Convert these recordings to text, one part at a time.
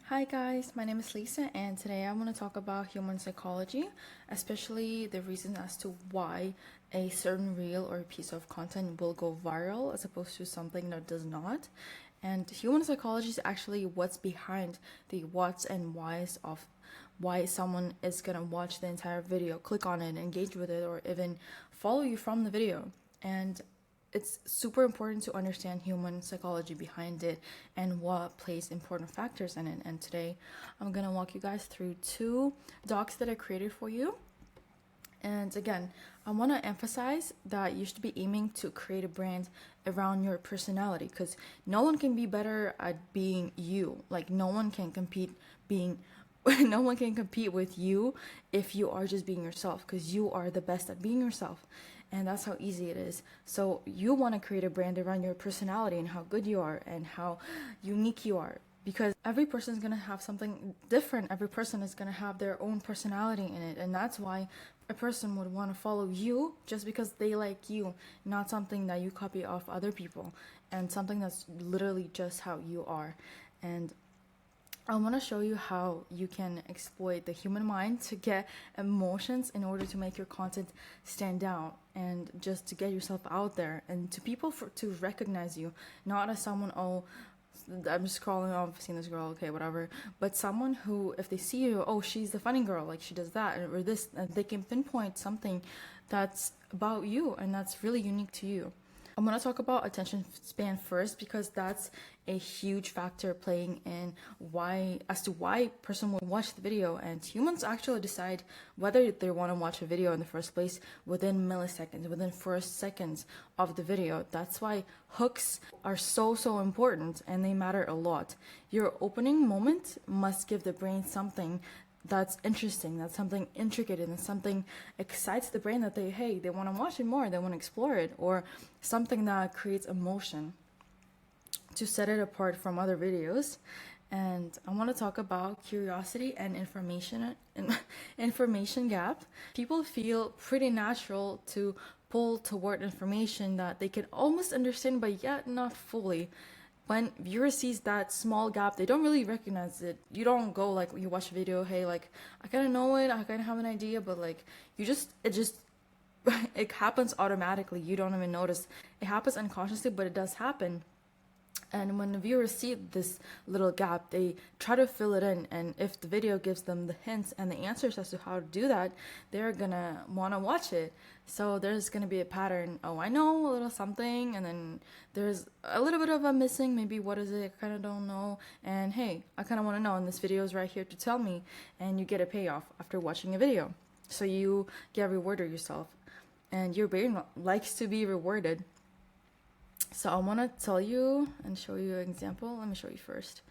Hi guys, my name is Lisa, and today I want to talk about human psychology, especially the reason as to why a certain reel or piece of content will go viral as opposed to something that does not. And human psychology is actually what's behind the what's and whys of why someone is gonna watch the entire video, click on it, engage with it, or even follow you from the video. And it's super important to understand human psychology behind it and what plays important factors in it. And today I'm gonna walk you guys through two docs that I created for you. And again, I want to emphasize that you should be aiming to create a brand around your personality, because no one can be better at being you. Like, no one can compete being no one can compete with you if you are just being yourself, because you are the best at being yourself, and that's how easy it is. So you want to create a brand around your personality and how good you are and how unique you are, because every person is going to have something different. Every person is going to have their own personality in it, and that's why a person would want to follow you just because they like you, not something that you copy off other people, and something that's literally just how you are. And I want to show you how you can exploit the human mind to get emotions in order to make your content stand out and just to get yourself out there and to people to recognize you, not as someone, oh, I'm just scrolling off, I've seen this girl, okay, whatever. But someone who, if they see you, oh, she's the funny girl, like she does that or this, and they can pinpoint something that's about you and that's really unique to you. I'm going to talk about attention span first, because that's a huge factor playing in as to why a person will watch the video. And humans actually decide whether they want to watch a video in the first place within milliseconds, within first seconds of the video. That's why hooks are so important, and they matter a lot. Your opening moment must give the brain something that's interesting, that's something intricate, and that's something excites the brain that they want to watch it more, they want to explore it, or something that creates emotion to set it apart from other videos. And I want to talk about curiosity and information gap. People feel pretty natural to pull toward information that they can almost understand but yet not fully. When viewers sees that small gap, they don't really recognize it. You don't go like, you watch a video, hey, like, I kind of know it, I kind of have an idea, but like, it just it happens automatically. You don't even notice. It happens unconsciously, but it does happen. And when the viewers see this little gap, they try to fill it in. And if the video gives them the hints and the answers as to how to do that, they're gonna want to watch it. So there's gonna be a pattern. Oh, I know a little something, and then there's a little bit of a missing. Maybe what is it? I kind of don't know. And hey, I kind of want to know. And this video is right here to tell me. And you get a payoff after watching a video. So you get rewarded yourself, and your brain likes to be rewarded. So I want to tell you and show you an example. Let me show you first,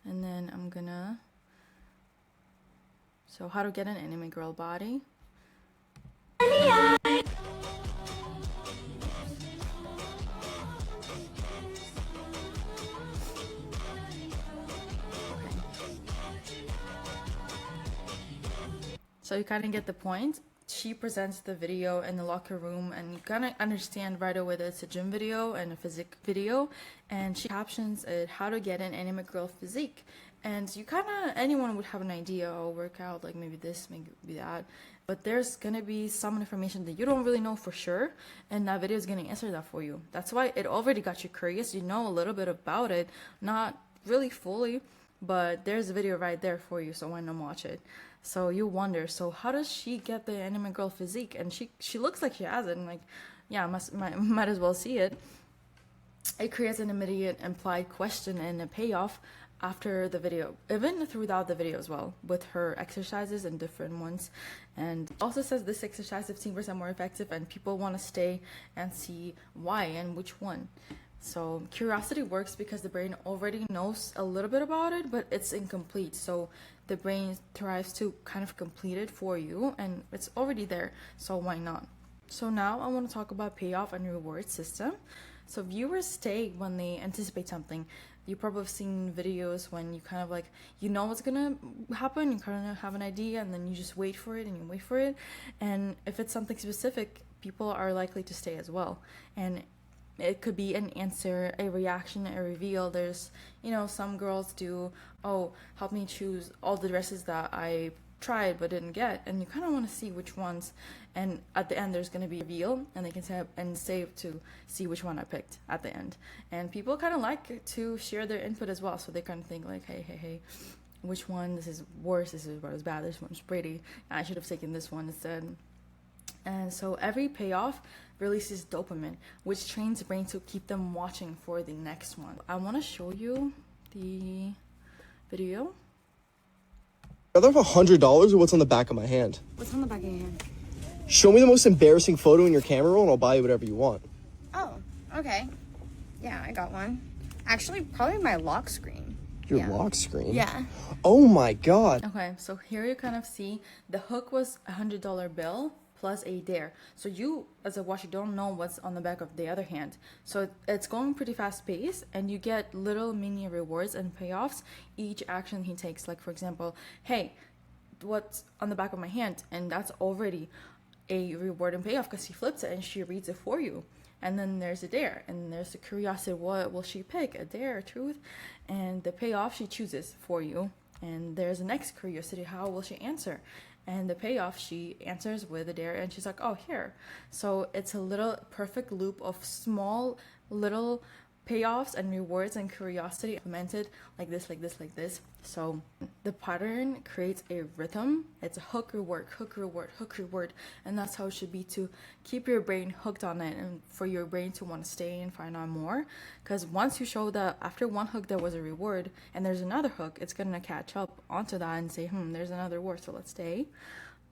and then I'm gonna. So how to get an anime girl body. So you kind of get the point. She presents the video in the locker room, and you kind of understand right away that it's a gym video and a physique video, and she captions it, how to get an anime girl physique. And you kind of, anyone would have an idea, oh, workout, like maybe this, maybe that, but there's gonna be some information that you don't really know for sure, and that video is gonna answer that for you. That's why it already got you curious. You know a little bit about it, not really fully, but there's a video right there for you, so why not watch it? So you wonder, so how does she get the anime girl physique? And she looks like she has it, and like, yeah, might as well see it. It creates an immediate implied question and a payoff after the video, even throughout the video as well, with her exercises and different ones. And also says this exercise 15% more effective, and people want to stay and see why and which one. So curiosity works because the brain already knows a little bit about it, but it's incomplete. So the brain tries to kind of complete it for you, and it's already there. So why not? So now I want to talk about payoff and reward system. So viewers stay when they anticipate something. You probably have seen videos when you kind of like, you know what's gonna happen, you kind of have an idea, and then you just wait for it and you wait for it. And if it's something specific, people are likely to stay as well. And It could be an answer, a reaction, a reveal. There's, some girls do, oh, help me choose all the dresses that I tried but didn't get, and you kind of want to see which ones, and at the end there's going to be a reveal, and they can save to see which one I picked at the end. And people kind of like to share their input as well, so they kind of think like, hey, which one, this is worse, this is what is bad, this one's pretty, I should have taken this one instead. And so every payoff releases dopamine, which trains the brain to keep them watching for the next one. I want to show you the video. Rather have $100 or what's on the back of my hand? What's on the back of your hand? Show me the most embarrassing photo in your camera roll and I'll buy you whatever you want. Oh, okay. Yeah, I got one. Actually, probably my lock screen. Your lock screen? Yeah. Oh my god. Okay, so here you kind of see the hook was $100 bill plus a dare. So you, as a watcher, don't know what's on the back of the other hand. So it's going pretty fast paced, and you get little mini rewards and payoffs each action he takes. Like, for example, hey, what's on the back of my hand? And that's already a reward and payoff because she flips it and she reads it for you. And then there's a dare, and there's the curiosity. What will she pick? A dare, a truth? And the payoff she chooses for you. And there's the next curiosity. How will she answer? And the payoff, she answers with a dare, and she's like, oh, here. So it's a little perfect loop of small little payoffs and rewards and curiosity implemented like this, like this, like this. So the pattern creates a rhythm. It's a hook, reward, hook, reward, hook, reward. And that's how it should be, to keep your brain hooked on it and for your brain to want to stay and find out more. Because once you show that after one hook there was a reward and there's another hook, it's going to catch up onto that and say, there's another reward, so let's stay.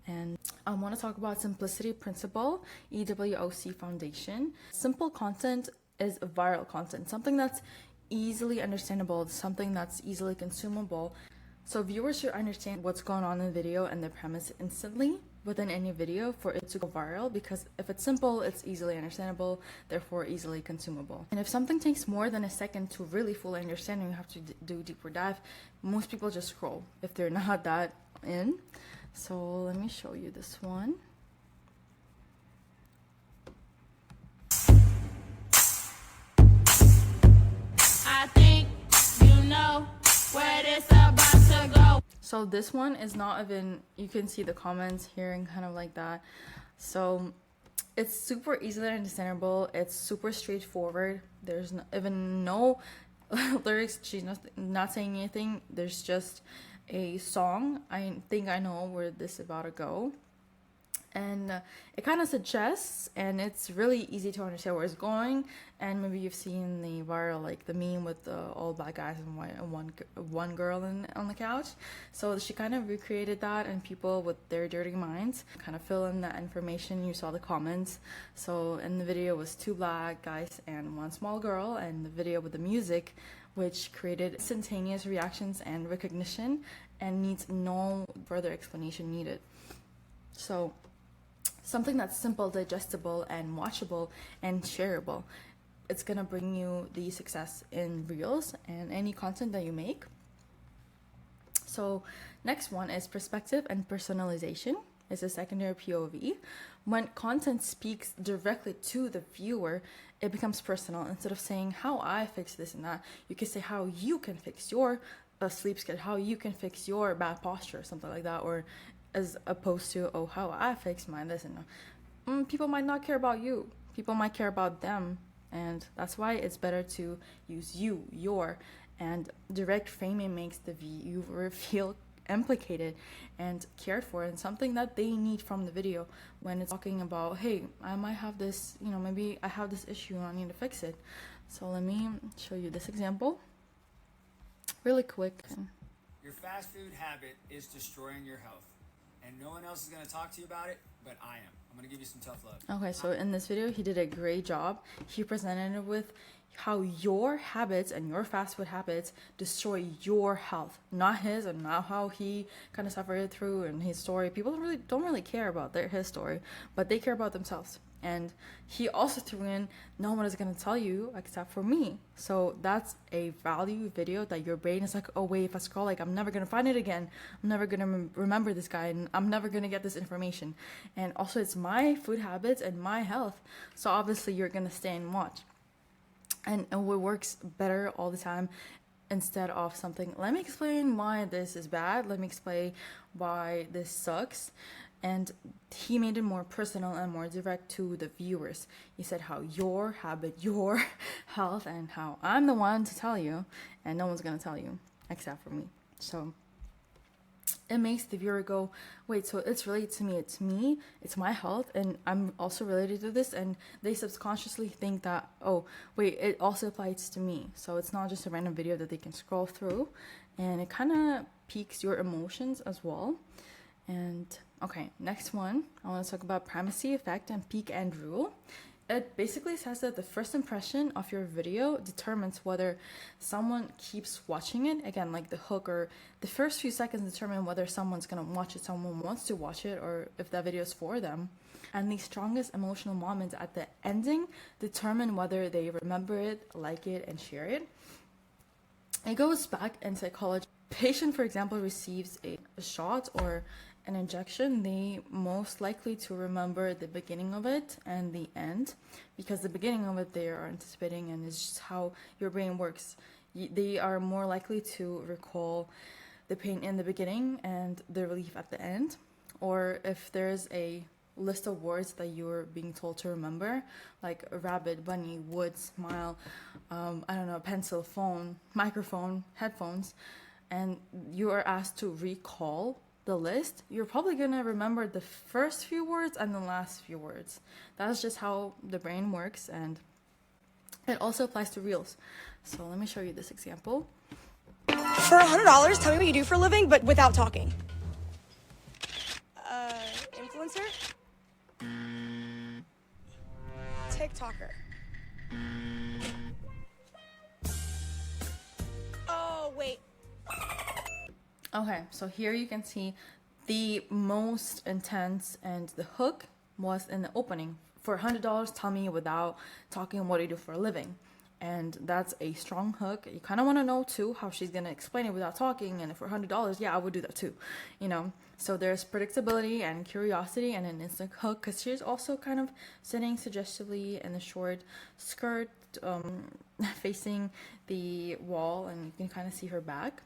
And I want to talk about Simplicity Principle, EWOC Foundation. Simple content is viral content, something that's easily understandable, something that's easily consumable. So viewers should understand what's going on in the video and the premise instantly within any video for it to go viral, because if it's simple, it's easily understandable, therefore easily consumable. And if something takes more than a second to really fully understand and you have to do deeper dive, most people just scroll if they're not that in. So let me show you this one. Where this about to go. So this one is not even, you can see the comments here and kind of like that. So it's super easily understandable. It's super straightforward. There's even no lyrics. She's not saying anything. There's just a song. I think I know where this is about to go. And it kind of suggests, and it's really easy to understand where it's going. And maybe you've seen the viral, like the meme with all black guys and one girl on the couch. So she kind of recreated that, and people with their dirty minds kind of fill in that information. You saw the comments. So in the video was 2 black guys and 1 small girl, and the video with the music, which created instantaneous reactions and recognition and needs no further explanation needed. So something that's simple, digestible, and watchable and shareable. It's gonna bring you the success in Reels and any content that you make. So next one is perspective and personalization. It's a secondary POV. When content speaks directly to the viewer, it becomes personal. Instead of saying how I fix this and that, you can say how you can fix your sleep schedule, how you can fix your bad posture, something like that, or as opposed to, oh, how I fix my this and that. People might not care about you. People might care about them. And that's why it's better to use your, and direct framing makes the viewer feel implicated and cared for, and something that they need from the video when it's talking about, hey, I might have this, maybe I have this issue and I need to fix it. So let me show you this example really quick. Your fast food habit is destroying your health, and no one else is going to talk to you about it, but I am. I'm going to give you some tough love. Okay, so in this video, he did a great job. He presented it with how your habits and your fast food habits destroy your health, not his, and not how he kind of suffered through in his story. People don't really care about his story, but they care about themselves. And he also threw in, no one is going to tell you except for me. So that's a value video that your brain is like, oh wait, if I scroll, like, I'm never going to find it again. I'm never going to remember this guy, and I'm never going to get this information. And also it's my food habits and my health. So obviously you're going to stay and watch. and it works better all the time instead of something, let me explain why this is bad, let me explain why this sucks. And he made it more personal and more direct to the viewers. He said how your habit, your health, and how I'm the one to tell you, and no one's gonna tell you except for me. So it makes the viewer go, wait, so it's related to me, it's my health, and I'm also related to this, and they subconsciously think that, oh wait, it also applies to me. So it's not just a random video that they can scroll through, and it kind of piques your emotions as well. And okay, next one, I want to talk about primacy effect and peak end rule. It basically says that the first impression of your video determines whether someone keeps watching it. Again, like the hook, or the first few seconds determine whether someone's gonna watch it, someone wants to watch it, or if that video is for them. And the strongest emotional moments at the ending determine whether they remember it, like it, and share it. It goes back in psychology. Patient, for example, receives a shot or an injection, they most likely to remember the beginning of it and the end, because the beginning of it they are anticipating, and it's just how your brain works. They are more likely to recall the pain in the beginning and the relief at the end. Or if there's a list of words that you're being told to remember, like rabbit, bunny, wood, smile, I don't know, pencil, phone, microphone, headphones, and you are asked to recall the list, you're probably gonna remember the first few words and the last few words. That's just how the brain works, and it also applies to reels. So let me show you this example. For $100, tell me what you do for a living, but without talking. Influencer? TikToker. Oh, wait. Okay, so here you can see the most intense, and the hook was in the opening. For $100, tell me without talking what you do for a living. And that's a strong hook. You kind of want to know too how she's going to explain it without talking, and for $100, yeah, I would do that too, you know. So there's predictability and curiosity and an instant hook, because she's also kind of sitting suggestively in a short skirt, facing the wall, and you can kind of see her back.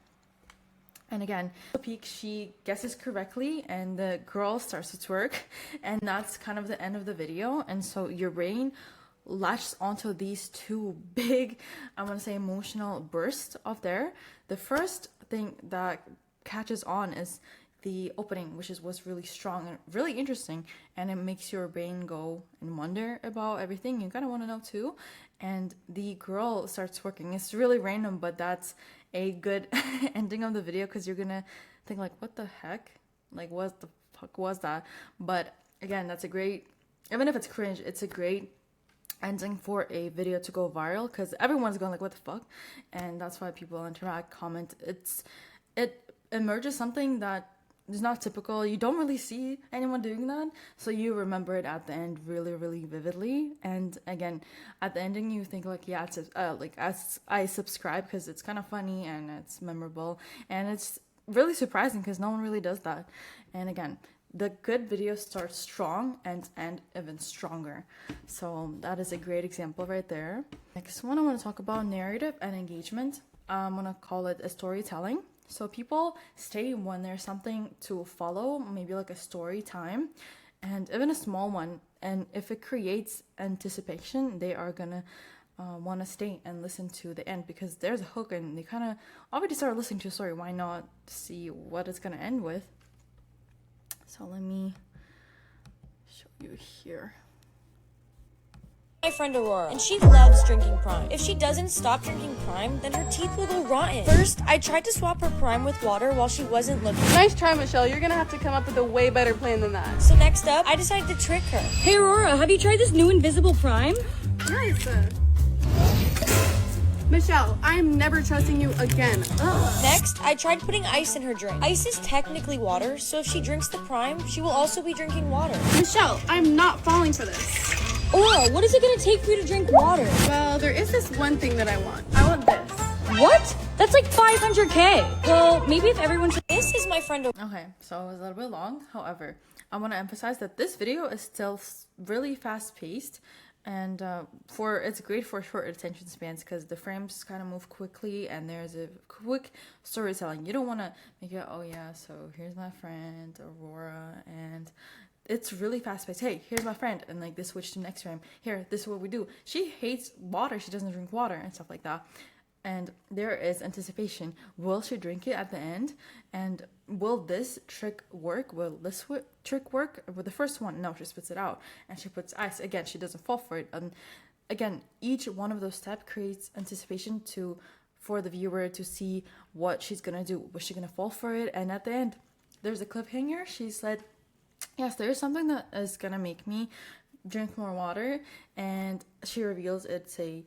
And again, the peak, she guesses correctly, and the girl starts to twerk, and that's kind of the end of the video. And so your brain latches onto these two big, I want to say, emotional bursts of there. The first thing that catches on is the opening, which was really strong and really interesting, and it makes your brain go and wonder about everything you kind of want to know too. And the girl starts working. It's really random, but that's a good ending of the video, because you're gonna think like, what the heck, like what the fuck was that? But again, that's a great, even if it's cringe, it's a great ending for a video to go viral, because everyone's going like, what the fuck? And that's why people interact, comment. It emerges something that is not typical. You don't really see anyone doing that, so you remember it at the end really, really vividly. And again, at the ending, you think like, yeah, it's like, as I subscribe, because it's kind of funny and it's memorable, and it's really surprising because no one really does that. And again, the good videos start strong and end even stronger. So that is a great example right there. Next one, I want to talk about narrative and engagement. I'm gonna call it a storytelling. So people stay when there's something to follow, maybe like a story time, and even a small one. And if it creates anticipation, they are gonna want to stay and listen to the end, because there's a hook and they kind of already started listening to a story. Why not see what it's gonna end with? So let me show you here. My friend Aurora, and she loves drinking Prime. If she doesn't stop drinking Prime, then her teeth will go rotten. First, I tried to swap her Prime with water while she wasn't looking. Nice try, Michelle. You're gonna have to come up with a way better plan than that. So next up, I decided to trick her. Hey Aurora, have you tried this new Invisible Prime? Nice. Michelle, I am never trusting you again. Ugh. Next, I tried putting ice in her drink. Ice is technically water, so if she drinks the Prime, she will also be drinking water. Michelle, I'm not falling for this. Aurora, what is it gonna take for you to drink water? Well, there is this one thing that I want. I want this. What? That's like 500K. Well, maybe if everyone... This is my friend Okay, so it was a little bit long. However, I want to emphasize that this video is still really fast-paced, And it's great for short attention spans because the frames kind of move quickly and there's a quick storytelling. You don't want to make it, oh yeah, so here's my friend Aurora, and it's really fast paced. Hey, here's my friend, and like they switch to the next frame. Here, this is what we do. She hates water. She doesn't drink water and stuff like that. And there is anticipation. Will she drink it at the end? And will this trick work? Will this trick work? With the first one, no, she spits it out and she puts ice. Again, she doesn't fall for it. And again, each one of those steps creates anticipation for the viewer to see what she's gonna do. Was she gonna fall for it? And at the end, there's a cliffhanger. She said, yes, there is something that is gonna make me drink more water. And she reveals it's a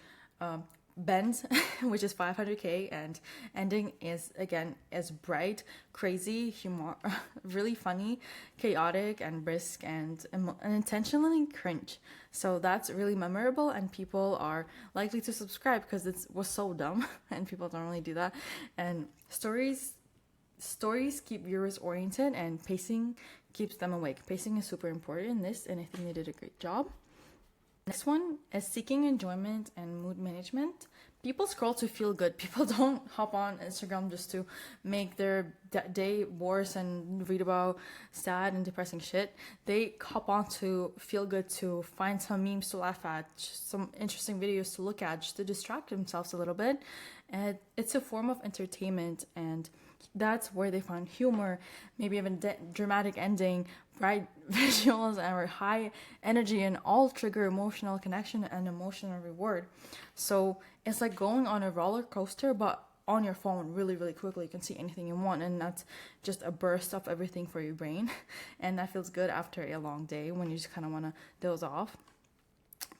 Benz, which is 500k, and ending is again as bright, crazy, humor, really funny, chaotic, and brisk, and intentionally cringe. So that's really memorable, and people are likely to subscribe because it was so dumb, and people don't really do that. And stories keep viewers oriented, and pacing keeps them awake. Pacing is super important in this, and I think they did a great job. Next one is seeking enjoyment and mood management. People scroll to feel good. People don't hop on Instagram just to make their day worse and read about sad and depressing shit. They hop on to feel good, to find some memes to laugh at, some interesting videos to look at, just to distract themselves a little bit. And it's a form of entertainment, and that's where they find humor, maybe even dramatic ending, bright visuals, or high energy, and all trigger emotional connection and emotional reward. So it's like going on a roller coaster, but on your phone really, really quickly. You can see anything you want, and that's just a burst of everything for your brain. And that feels good after a long day when you just kind of want to doze off.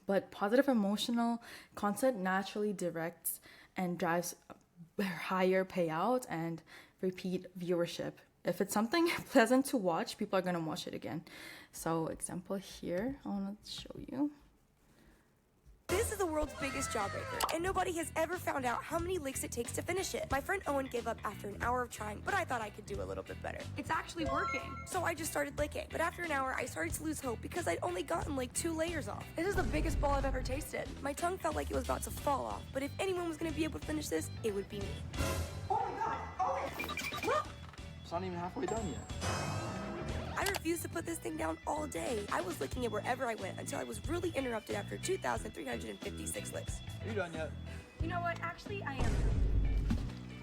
But positive emotional content naturally directs and drives higher payout and repeat viewership. If it's something pleasant to watch, people are going to watch it again. So example here, I want to show you. This is the world's biggest jawbreaker, and nobody has ever found out how many licks it takes to finish it. My friend Owen gave up after an hour of trying, but I thought I could do a little bit better. It's actually working. So I just started licking, but after an hour, I started to lose hope because I'd only gotten like 2 layers off. This is the biggest ball I've ever tasted. My tongue felt like it was about to fall off, but if anyone was going to be able to finish this, it would be me. Oh my god, Owen! It's not even halfway done yet. I refused to put this thing down all day. I was licking it wherever I went until I was really interrupted after 2,356 licks. Are you done yet? You know what? Actually, I am.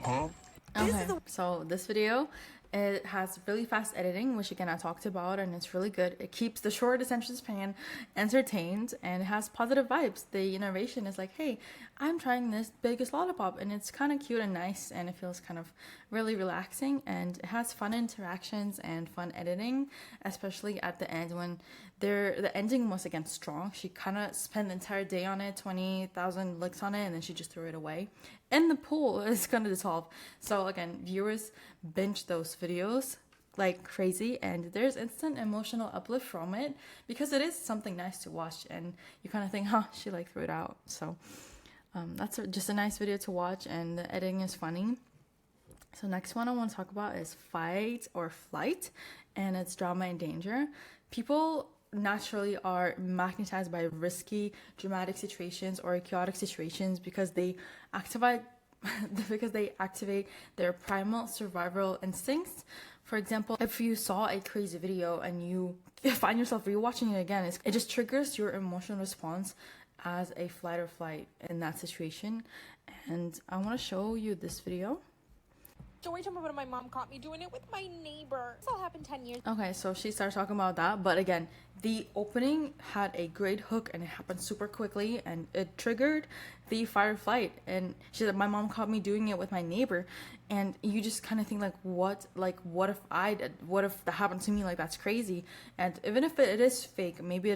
Huh? Okay, so this video, it has really fast editing, which again I talked about, and it's really good. It keeps the short attention span entertained, and it has positive vibes. The narration is like, hey, I'm trying this biggest lollipop, and it's kind of cute and nice, and it feels kind of really relaxing, and it has fun interactions and fun editing, especially at the end when the ending was again strong. She kind of spent the entire day on it, 20,000 licks on it, and then she just threw it away. And the pool is going to dissolve. So again, viewers binge those videos like crazy, and there's instant emotional uplift from it because it is something nice to watch, and you kind of think, huh, she like threw it out. So that's just a nice video to watch, and the editing is funny. So next one I want to talk about is Fight or Flight, and it's drama and danger. People naturally are magnetized by risky, dramatic situations or chaotic situations because they activate their primal survival instincts. For example, if you saw a crazy video and you find yourself rewatching it again, it just triggers your emotional response as a flight or flight in that situation. And I want to show you this video. Story time about my mom caught me doing it with my neighbor. This all happened 10 years. Okay, so she starts talking about that, but again, the opening had a great hook and it happened super quickly and it triggered the fight or flight. And she said, my mom caught me doing it with my neighbor, and you just kind of think like what if I did? What if that happened to me? Like, that's crazy. And even if it is fake, maybe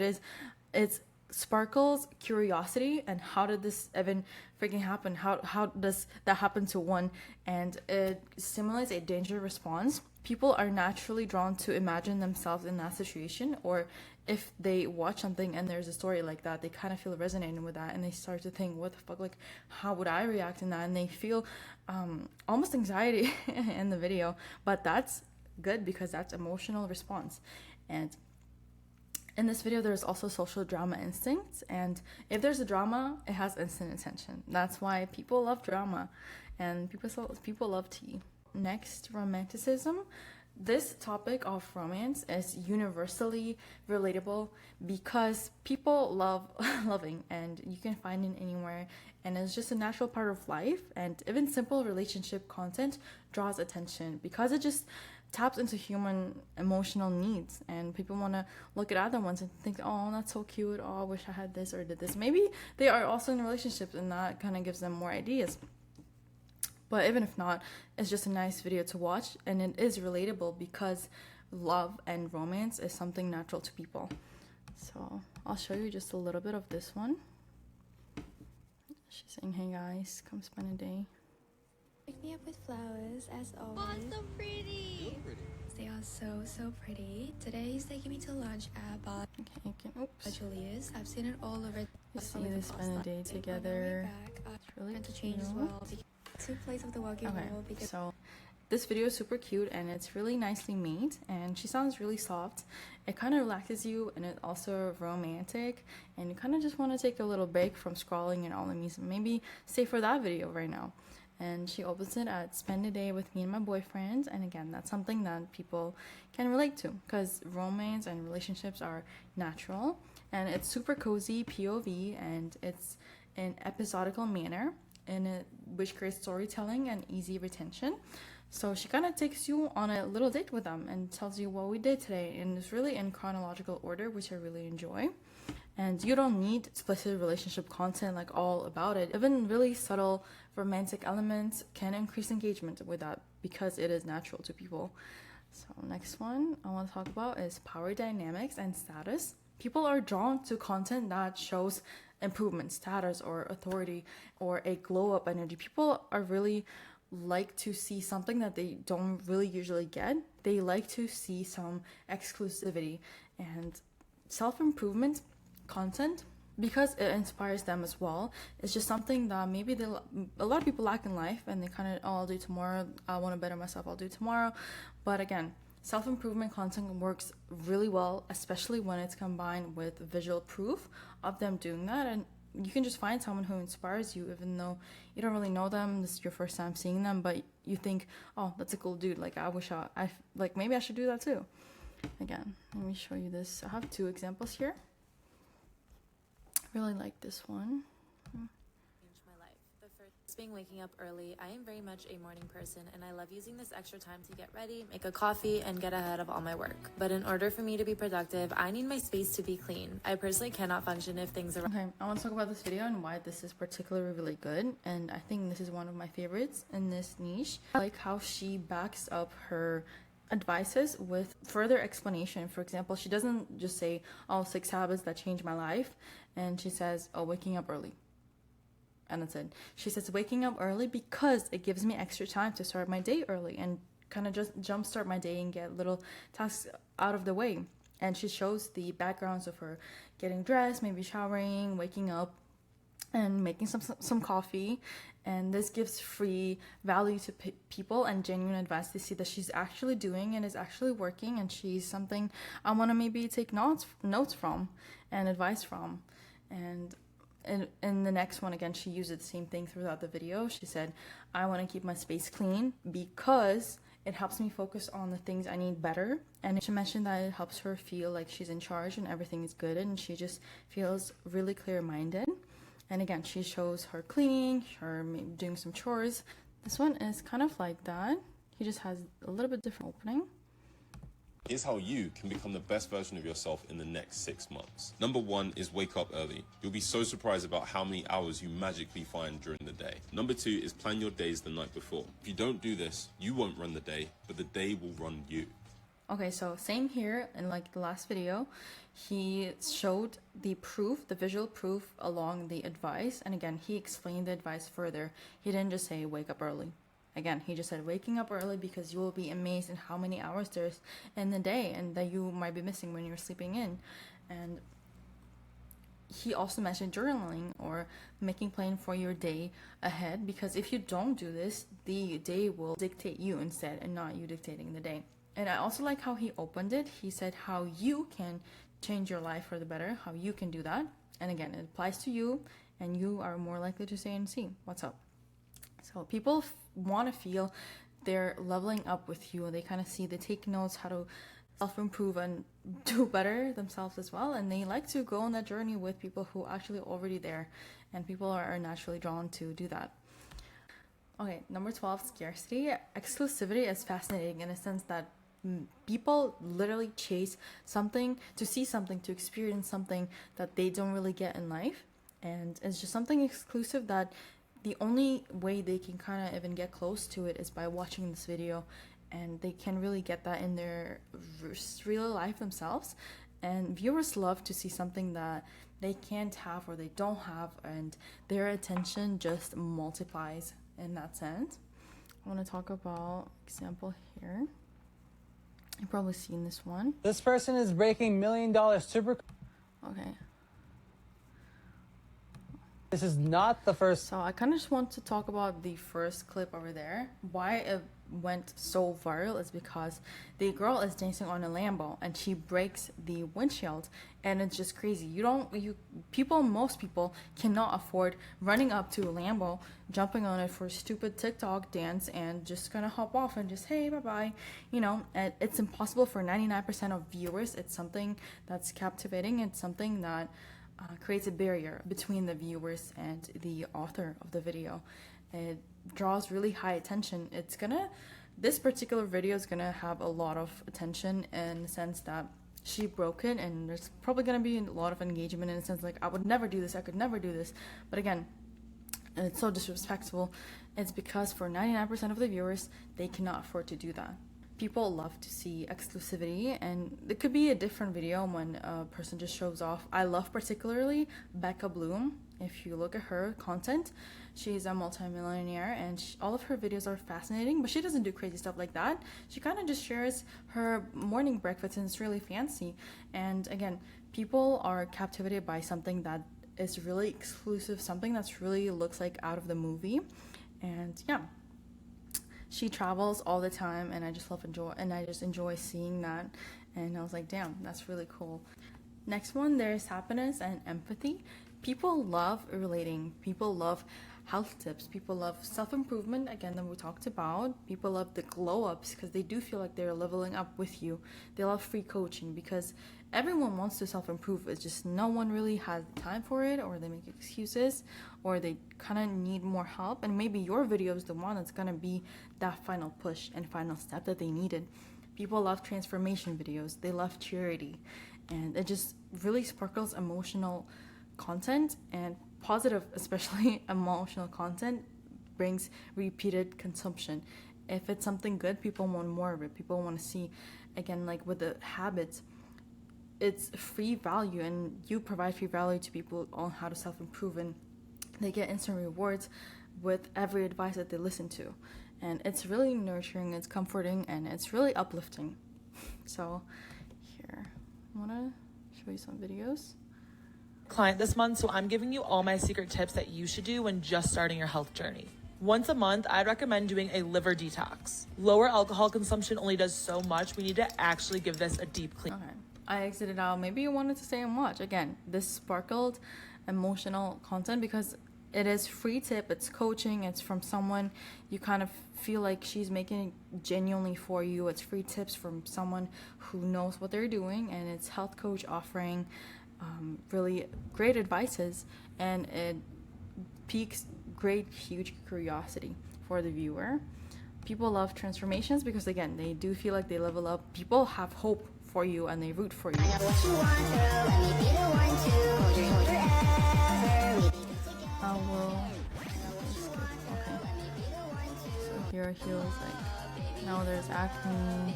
it's sparkles curiosity, and how did this even freaking happen? How does that happen to one? And it stimulates a danger response. People are naturally drawn to imagine themselves in that situation, or if they watch something and there's a story like that, they kind of feel resonating with that, and they start to think, what the fuck, like, how would I react in that? And they feel almost anxiety in the video, but that's good because that's emotional response. And In this video, there's also social drama instincts, and if there's a drama, it has instant attention. That's why people love drama, and people love tea. Next, romanticism. This topic of romance is universally relatable because people love loving, and you can find it anywhere, and it's just a natural part of life. And even simple relationship content draws attention because it just taps into human emotional needs, and people want to look at other ones and think, oh, that's so cute, oh, I wish I had this or did this. Maybe they are also in relationships, and that kind of gives them more ideas. But even if not, it's just a nice video to watch, and it is relatable because love and romance is something natural to people. So I'll show you just a little bit of this one. She's saying, hey guys, come spend a day. Pick me up with flowers, as always. Oh, so pretty! They are so pretty. Today he's taking me to lunch at Bar Julius. I've seen it all over. You see they spend a day together. It's really to change as well. To place of the Wagyu roll because so this video is super cute and it's really nicely made, and she sounds really soft. It kind of relaxes you, and it's also romantic, and you kind of just want to take a little break from scrolling and all the music. Maybe stay for that video right now. And she opens it at spend a day with me and my boyfriend, and again, that's something that people can relate to because romance and relationships are natural, and it's super cozy POV, and it's in episodical manner, which creates storytelling and easy retention. So she kind of takes you on a little date with them and tells you what we did today, and it's really in chronological order, which I really enjoy. And you don't need explicit relationship content like all about it. Even really subtle romantic elements can increase engagement with that because it is natural to people. So next one I want to talk about is power dynamics and status. People are drawn to content that shows improvement, status, or authority, or a glow up energy. People are really like to see something that they don't really usually get. They like to see some exclusivity and self-improvement content because it inspires them as well. It's just something that maybe a lot of people lack in life, and they kind of, oh, I'll do tomorrow, I want to better myself, I'll do tomorrow. But again, self-improvement content works really well, especially when it's combined with visual proof of them doing that. And you can just find someone who inspires you even though you don't really know them, this is your first time seeing them, but you think, oh, that's a cool dude, like I wish I like maybe I should do that too. Again, let me show you this. I have two examples here. Really like this one. Changed my life. The first being waking up early. I am very much a morning person, and I love using this extra time to get ready, make a coffee, and get ahead of all my work. But in order for me to be productive, I need my space to be clean. I personally cannot function if things are... Okay, I want to talk about this video and why this is particularly really good, and I think this is one of my favorites in this niche. I like how she backs up her advices with further explanation. For example, she doesn't just say, oh, 6 habits that changed my life, and she says, oh, waking up early, and that's it. She says waking up early because it gives me extra time to start my day early and kind of just jumpstart my day and get little tasks out of the way. And she shows the backgrounds of her getting dressed, maybe showering, waking up, and making some coffee. And this gives free value to people and genuine advice to see that she's actually doing and is actually working, and she's something I want to maybe take notes from and advice from. And in the next one, again, she used the same thing throughout the video. She said, I want to keep my space clean because it helps me focus on the things I need better. And she mentioned that it helps her feel like she's in charge and everything is good, and she just feels really clear-minded. And again, she shows her cleaning, her doing some chores. This one is kind of like that. He just has a little bit different opening. Here's how you can become the best version of yourself in the next 6 months. Number 1 is wake up early. You'll be so surprised about how many hours you magically find during the day. Number 2 is plan your days the night before. If you don't do this, you won't run the day, but the day will run you. Okay, so same here in like the last video. He showed the proof, the visual proof along the advice. And again, he explained the advice further. He didn't just say wake up early. Again, he just said waking up early because you will be amazed at how many hours there's in the day and that you might be missing when you're sleeping in. And he also mentioned journaling or making plan for your day ahead, because if you don't do this, the day will dictate you instead and not you dictating the day. And I also like how he opened it. He said how you can change your life for the better, how you can do that. And again, it applies to you, and you are more likely to say and see what's up. So people want to feel they're leveling up with you, and they kind of see, they take notes how to self-improve and do better themselves as well, and they like to go on that journey with people who are actually already there, and people are naturally drawn to do that. Okay, number 12, scarcity. Exclusivity is fascinating in a sense that people literally chase something, to see something, to experience something that they don't really get in life, and it's just something exclusive that the only way they can kind of even get close to it is by watching this video, and they can really get that in their real life themselves. And viewers love to see something that they can't have or they don't have, and their attention just multiplies in that sense. I want to talk about example here. You've probably seen this one. This person is breaking $1 million super. Okay. This is not the first. So I kind of just want to talk about the first clip over there. Why it went so viral is because the girl is dancing on a Lambo and she breaks the windshield, and it's just crazy. Most people cannot afford running up to a Lambo, jumping on it for a stupid TikTok dance and just gonna hop off and just, hey, bye-bye, and it's impossible for 99% of viewers. It's something that's captivating. It's something that creates a barrier between the viewers and the author of the video. It draws really high attention. This particular video is gonna have a lot of attention in the sense that she broke it, and there's probably gonna be a lot of engagement in the sense like, I would never do this, I could never do this. But again, it's so disrespectful. It's because for 99% of the viewers, they cannot afford to do that. People love to see exclusivity, and it could be a different video when a person just shows off. I love particularly Becca Bloom. If you look at her content, she's a multimillionaire, and all of her videos are fascinating, but she doesn't do crazy stuff like that. She kind of just shares her morning breakfast, and it's really fancy. And again, people are captivated by something that is really exclusive, something that's really looks like out of the movie. And yeah, she travels all the time, and I just enjoy seeing that. And I was like, damn, that's really cool. Next one, there's happiness and empathy. People love relating. People love health tips. People love self-improvement, again, that we talked about. People love the glow-ups because they do feel like they're leveling up with you. They love free coaching because everyone wants to self-improve. It's just no one really has time for it, or they make excuses, or they kind of need more help. And maybe your video is the one that's going to be that final push and final step that they needed. People love transformation videos. They love charity. And it just really sparkles emotional content, and positive, especially emotional content, brings repeated consumption. If it's something good, people want more of it. People want to see, again, like with the habits, it's free value, and you provide free value to people on how to self-improve, and they get instant rewards with every advice that they listen to. And it's really nurturing, it's comforting, and it's really uplifting. So here, I want to show you some videos. Client this month, so I'm giving you all my secret tips that you should do when just starting your health journey. Once a month, I'd recommend doing a liver detox. Lower alcohol consumption only does so much. We need to actually give this a deep clean. Okay, I exited out. Maybe you wanted to stay and watch. Again, this sparkled emotional content because it is free tip, it's coaching, it's from someone you kind of feel like she's making it genuinely for you. It's free tips from someone who knows what they're doing, and it's health coach offering really great advices, and it piques great huge curiosity for the viewer. People love transformations because again, they do feel like they level up. People have hope for you and they root for you. So here he was like, now there's acne.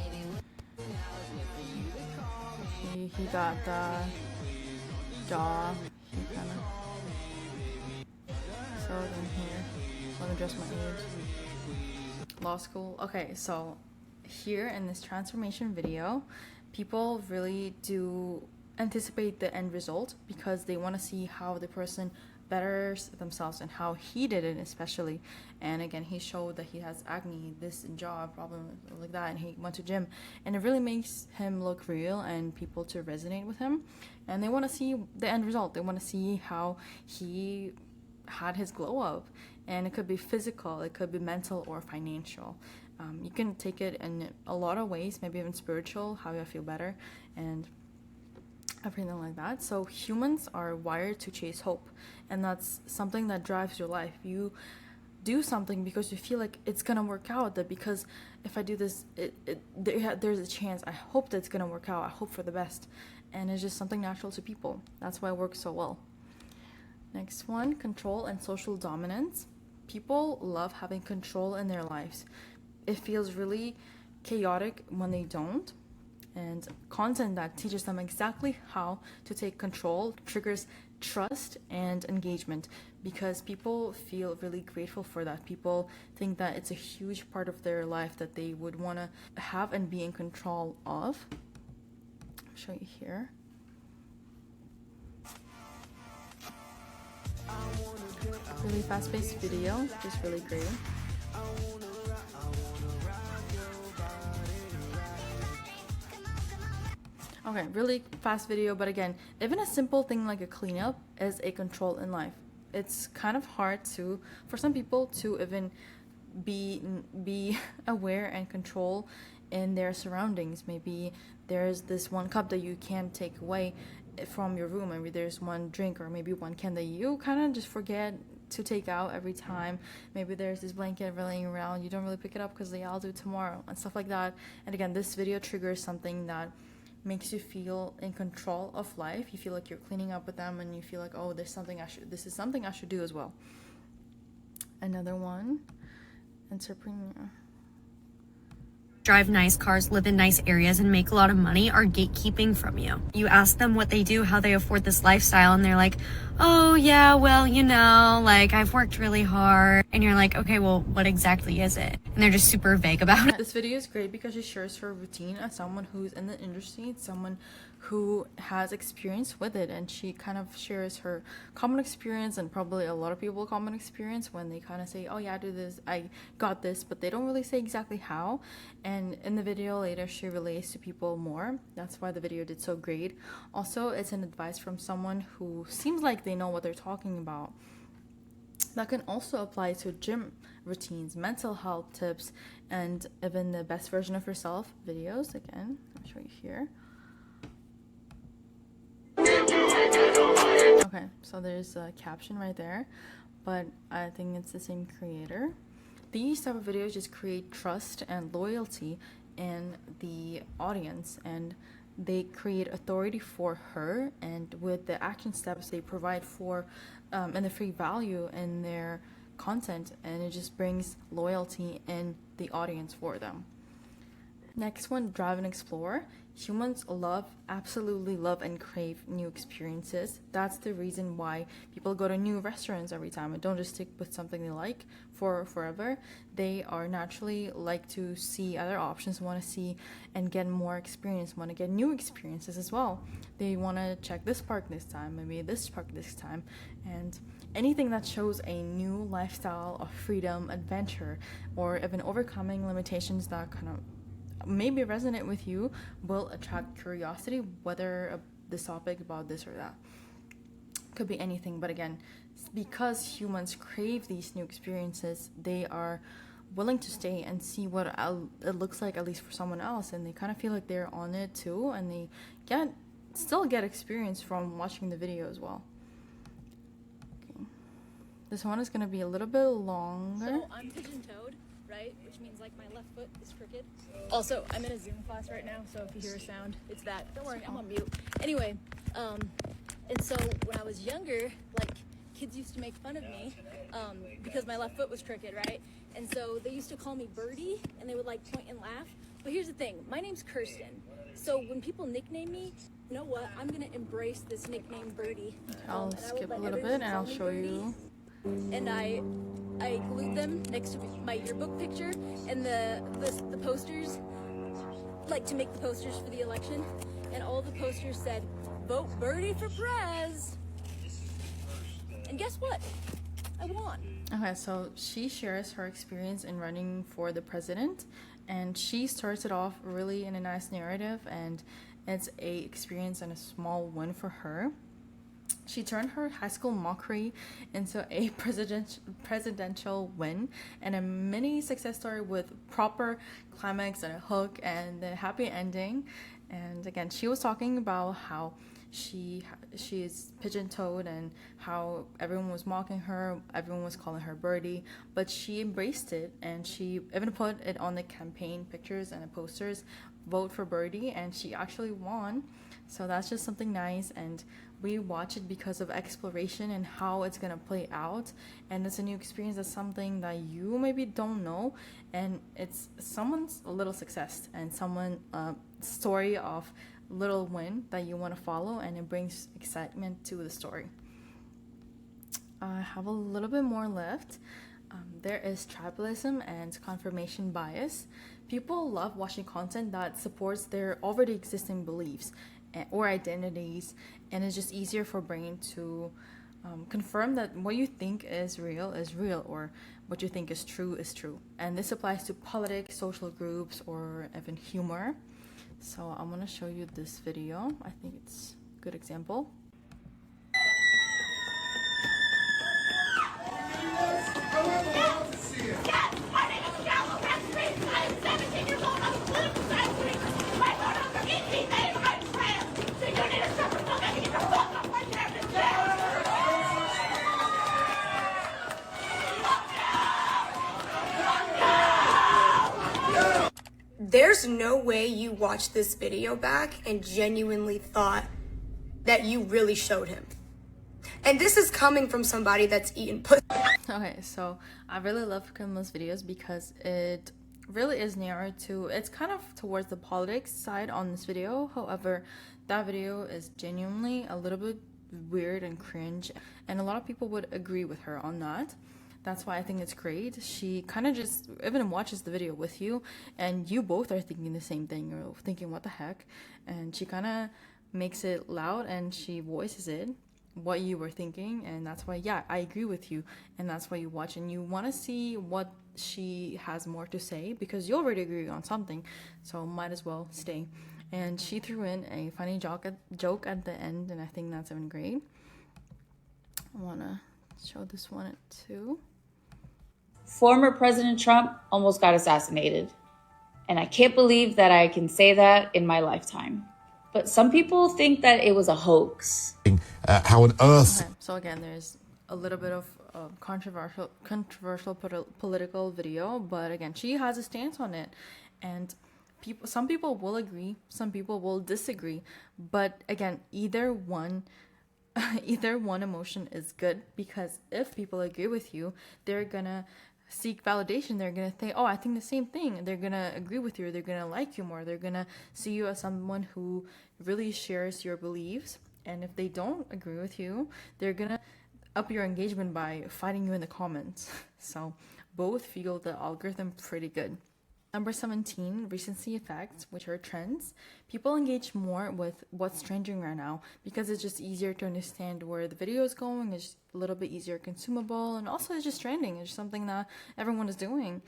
He got the jaw. He kind of showed in here. Let me adjust my age. Law school. Okay, so here in this transformation video, people really do anticipate the end result because they want to see how the person better themselves and how he did it especially. And again, he showed that he has acne, this jaw problem like that, and he went to gym, and it really makes him look real and people to resonate with him, and they want to see the end result. They want to see how he had his glow up, and it could be physical, it could be mental or financial. You can take it in a lot of ways, maybe even spiritual, how you feel better and everything like that. So humans are wired to chase hope, and that's something that drives your life. You do something because you feel like it's gonna work out, that because if I do this, there's a chance, I hope that it's gonna work out, I hope for the best, and it's just something natural to people. That's why it works so well. Next one, control and social dominance. People love having control in their lives. It feels really chaotic when they don't, and content that teaches them exactly how to take control triggers trust and engagement, because people feel really grateful for that. People think that it's a huge part of their life that they would want to have and be in control of. I'll show you here. Really fast-paced video, just really great. Okay, really fast video, but again, even a simple thing like a cleanup is a control in life. It's kind of hard for some people to even be aware and control in their surroundings. Maybe there's this one cup that you can't take away from your room. Maybe there's one drink or maybe one can that you kind of just forget to take out every time. Maybe there's this blanket laying around, you don't really pick it up because I'll do tomorrow and stuff like that. And again, this video triggers something that makes you feel in control of life. You feel like you're cleaning up with them, and you feel like, oh, this is something I should do as well. Another one, entrepreneur. Drive nice cars, live in nice areas, and make a lot of money are gatekeeping from you. You ask them what they do, how they afford this lifestyle, and they're like, oh yeah, well, you know, like I've worked really hard. And you're like, okay, well, what exactly is it? And they're just super vague about it. This video is great because she shares her routine as someone who's in the industry, someone who has experience with it, and she kind of shares her common experience and probably a lot of people common experience when they kind of say, oh yeah, I do this, I got this, but they don't really say exactly how. And in the video later, she relates to people more. That's why the video did so great. Also, it's an advice from someone who seems like they know what they're talking about. That can also apply to gym routines, mental health tips, and even the best version of yourself videos. Again, I'll show you here. Okay, so there's a caption right there, but I think it's the same creator. These type of videos just create trust and loyalty in the audience, and they create authority for her, and with the action steps they provide for and the free value in their content, and it just brings loyalty in the audience for them. Next one, drive and explore. Humans absolutely love and crave new experiences. That's the reason why people go to new restaurants every time and don't just stick with something they like for forever. They are naturally like to see other options, want to see and get more experience, want to get new experiences as well. They want to check this park this time, maybe this park this time, and anything that shows a new lifestyle of freedom, adventure, or even overcoming limitations that kind of maybe resonate with you will attract curiosity, whether this topic about this or that. Could be anything, but again, because humans crave these new experiences, they are willing to stay and see what it looks like, at least for someone else, and they kind of feel like they're on it too, and they still get experience from watching the video as well. Okay. This one is going to be a little bit longer. So I'm pigeon-toed, right? Which means like my left foot is crooked. Also, I'm in a Zoom class right now, so if you hear a sound, it's that. Don't worry, I'm on mute. Anyway, and so when I was younger, like, kids used to make fun of me because my left foot was crooked, right? And so they used to call me Birdie, and they would like point and laugh. But here's the thing, my name's Kirsten. So when people nickname me, you know what? I'm gonna embrace this nickname Birdie. I'll skip a little bit and I'll show you. And I glued them next to my yearbook picture and the posters, like to make the posters for the election. And all the posters said, "Vote Birdie for Prez." And guess what? I won. Okay, so she shares her experience in running for the president, and she starts it off really in a nice narrative, and it's a experience and a small win for her. She turned her high school mockery into a presidential win and a mini success story with proper climax and a hook and a happy ending. And again, she was talking about how she is pigeon-toed and how everyone was mocking her, everyone was calling her Birdie, but she embraced it, and she even put it on the campaign pictures and the posters, vote for Birdie, and she actually won. So that's just something nice, and we watch it because of exploration and how it's gonna play out, and it's a new experience. That's something that you maybe don't know, and it's someone's little success and someone story of little win that you want to follow, and it brings excitement to the story. I have a little bit more left. There is tribalism and confirmation bias. People love watching content that supports their already existing beliefs or identities, and it's just easier for brain to confirm that what you think is real, or what you think is true. And this applies to politics, social groups, or even humor. So I'm gonna show you this video. I think it's a good example. There's no way you watched this video back and genuinely thought that you really showed him. And this is coming from somebody that's eaten pussy. Okay, so I really love Camilla's videos because it really is narrow to, it's kind of towards the politics side on this video. However, that video is genuinely a little bit weird and cringe, and a lot of people would agree with her on that. That's why I think it's great. She kind of just even watches the video with you, and you both are thinking the same thing. You're thinking, what the heck? And she kind of makes it loud, and she voices it, what you were thinking. And that's why, yeah, I agree with you. And that's why you watch, and you want to see what she has more to say, because you already agree on something. So might as well stay. And she threw in a funny joke at the end, and I think that's even great. I want to show this one too. Former President Trump almost got assassinated. And I can't believe that I can say that in my lifetime. But some people think that it was a hoax. How on earth? Okay, so again, there's a little bit of controversial political video, but again, she has a stance on it. And some people will agree, some people will disagree. But again, either one emotion is good, because if people agree with you, they're gonna seek validation. They're gonna think, oh, I think the same thing. They're gonna agree with you. They're gonna like you more. They're gonna see you as someone who really shares your beliefs. And if they don't agree with you, they're gonna up your engagement by fighting you in the comments. So both feel the algorithm pretty good. Number 17, recency effects, which are trends. People engage more with what's trending right now because it's just easier to understand where the video is going. It's a little bit easier consumable, and also it's just trending. It's just something that everyone is doing.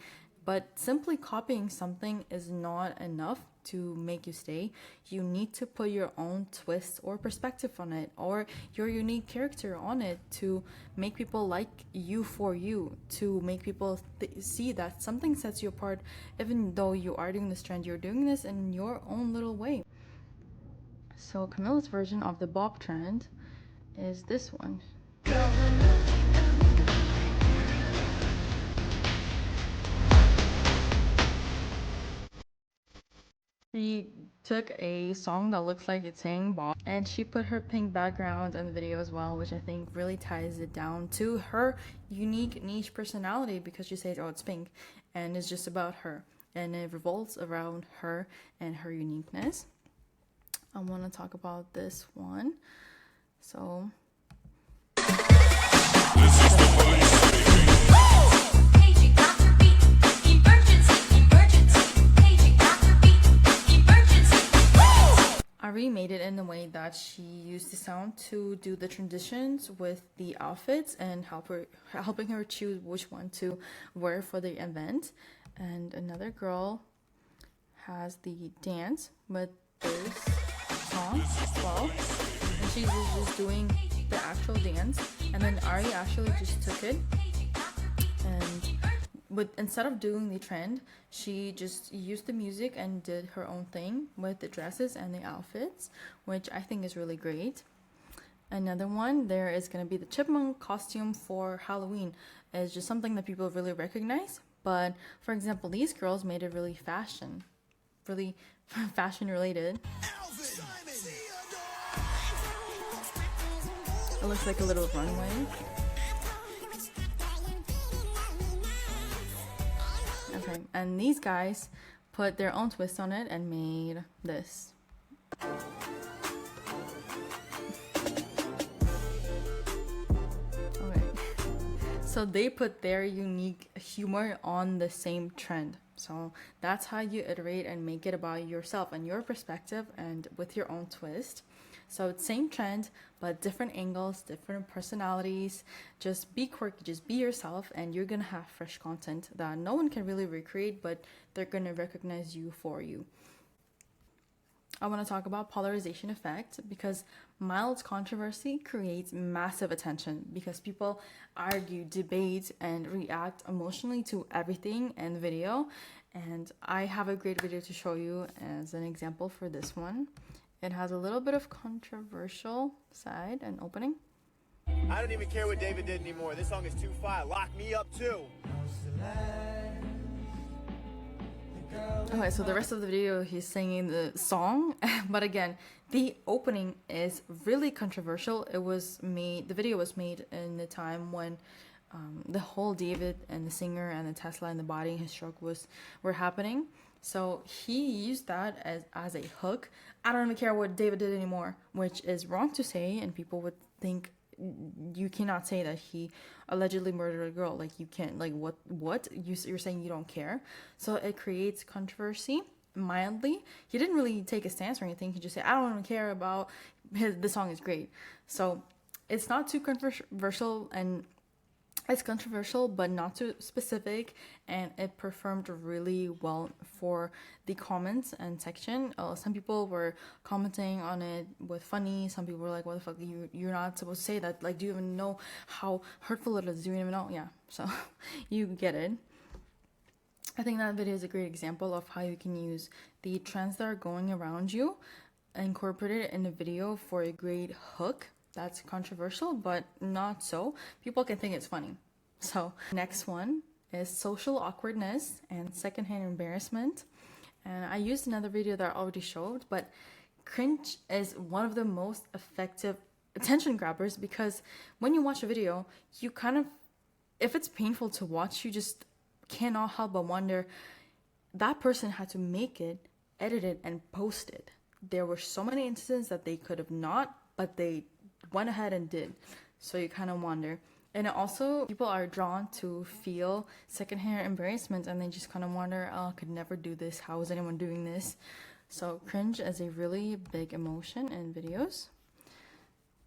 But simply copying something is not enough to make you stay. You need to put your own twist or perspective on it, or your unique character on it, to make people like you for you, to make people see that something sets you apart. Even though you are doing this trend, you're doing this in your own little way. So Camilla's version of the bob trend is this one. She took a song that looks like it's saying Bob, and she put her pink background in the video as well, which I think really ties it down to her unique niche personality, because she says, oh, it's pink, and it's just about her, and it revolves around her and her uniqueness. I want to talk about this one. So I Ari made it in a way that she used the sound to do the transitions with the outfits and helping her choose which one to wear for the event. And another girl has the dance with this song as well, and she's just doing the actual dance, and then Ari actually just took it and instead of doing the trend, she just used the music and did her own thing with the dresses and the outfits, which I think is really great. Another one, there is going to be the chipmunk costume for Halloween. It's just something that people really recognize, but for example, these girls made it really fashion related. It looks like a little runway. Okay, and these guys put their own twist on it and made this. Okay, so they put their unique humor on the same trend. So that's how you iterate and make it about yourself and your perspective and with your own twist. So it's same trend, but different angles, different personalities. Just be quirky, just be yourself, and you're gonna have fresh content that no one can really recreate, but they're gonna recognize you for you. I want to talk about polarization effect, because mild controversy creates massive attention because people argue, debate, and react emotionally to everything in the video. And I have a great video to show you as an example for this one. It has a little bit of controversial side and opening. I don't even care what David did anymore. This song is too fire. Lock me up too. Okay, so the rest of the video he's singing the song, but again, the opening is really controversial. The video was made in the time when the whole David and the singer and the Tesla and the body and his stroke were happening. So he used that as a hook. I don't even care what David did anymore, which is wrong to say, and people would think you cannot say that he allegedly murdered a girl. Like, you can't, like, what you're saying you don't care. So it creates controversy mildly. He didn't really take a stance or anything. He just said, I don't even care about the song is great. So it's not too controversial, and it's controversial but not too specific, and it performed really well for the comments and section. Some people were commenting on it with funny. Some people were like, what the fuck, you're not supposed to say that, like, do you even know how hurtful it is? Do you even know? Yeah, so you get it. I think that video is a great example of how you can use the trends that are going around you, incorporate it in a video for a great hook. That's controversial, but not so. People can think it's funny. So next one is social awkwardness and secondhand embarrassment. And I used another video that I already showed, but cringe is one of the most effective attention grabbers, because when you watch a video, you kind of, if it's painful to watch, you just cannot help but wonder, that person had to make it, edit it, and post it. There were so many instances that they could have not, but they went ahead and did. So you kind of wonder. And also, people are drawn to feel secondhand embarrassment, and they just kind of wonder, oh, I could never do this. How is anyone doing this? So cringe is a really big emotion in videos.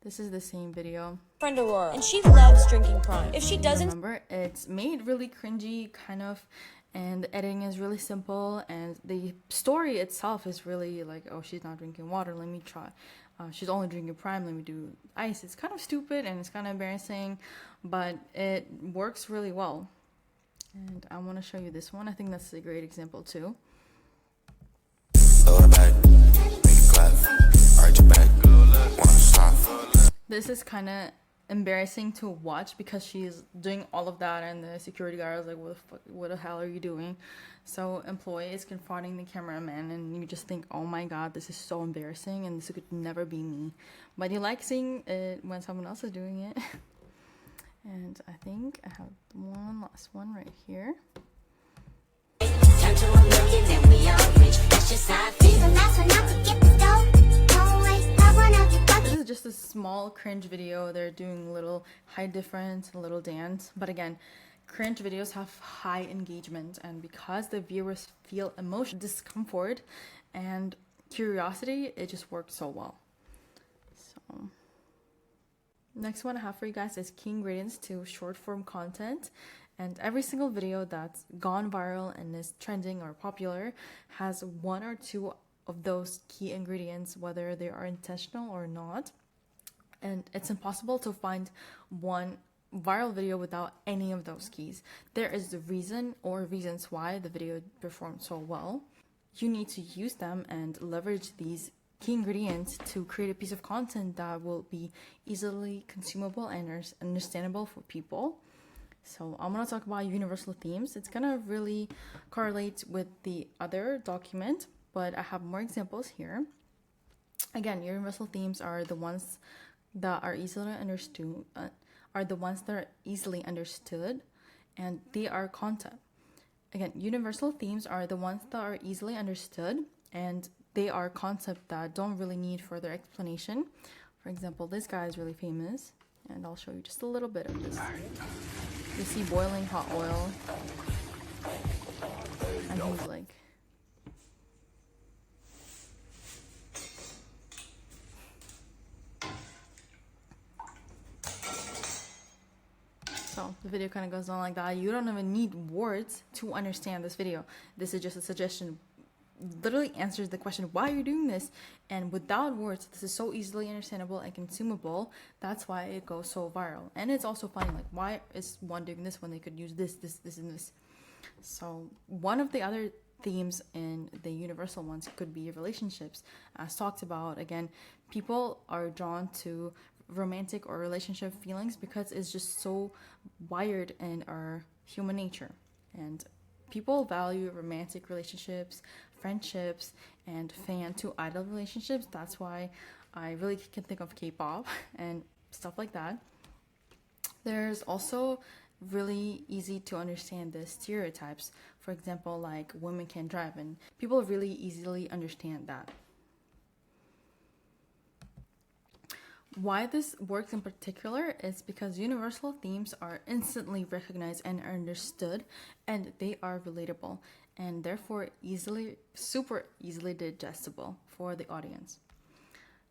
This is the same video. Friend Aurora, and she loves drinking Prime. If she doesn't remember, it's made really cringy, kind of, and the editing is really simple, and the story itself is really like, oh, she's not drinking water, let me try. She's only drinking Prime, let me do ice. It's kind of stupid and it's kind of embarrassing, but it works really well. And I want to show you this one. I think that's a great example too. This is kind of embarrassing to watch because she's doing all of that, and the security guard is like, what the hell are you doing? So employee is confronting the cameraman, and you just think, oh my god, this is so embarrassing and this could never be me. But you like seeing it when someone else is doing it. And I think I have one last one right here. This is just a small cringe video. They're doing a little high difference, a little dance. But again, cringe videos have high engagement, and because the viewers feel emotion, discomfort, and curiosity, it just worked so well. So next one I have for you guys is key ingredients to short form content. And every single video that's gone viral and is trending or popular has one or two of those key ingredients, whether they are intentional or not. And it's impossible to find one viral video without any of those keys. There is the reason or reasons why the video performed so well. You need to use them and leverage these key ingredients to create a piece of content that will be easily consumable and understandable for people. So I'm going to talk about universal themes. It's going to really correlate with the other document, but I have more examples here. Again, universal themes are the ones that are easily understood, and they are content. Again, universal themes are the ones that are easily understood, and they are concepts that don't really need further explanation. For example, this guy is really famous, and I'll show you just a little bit of this. You see boiling hot oil, and he's like, so the video kind of goes on like that. You don't even need words to understand this video. This is just a suggestion. Literally answers the question, why are you doing this? And without words, this is so easily understandable and consumable. That's why it goes so viral. And it's also funny, like, why is one doing this when they could use this, and this? So one of the other themes in the universal ones could be relationships. As talked about, again, people are drawn to romantic or relationship feelings because it's just so wired in our human nature. And people value romantic relationships, friendships, and fan to idol relationships. That's why I really can think of K-pop and stuff like that. There's also really easy to understand the stereotypes. For example, like women can drive, and people really easily understand that. Why this works in particular is because universal themes are instantly recognized and understood, and they are relatable and therefore super easily digestible for the audience.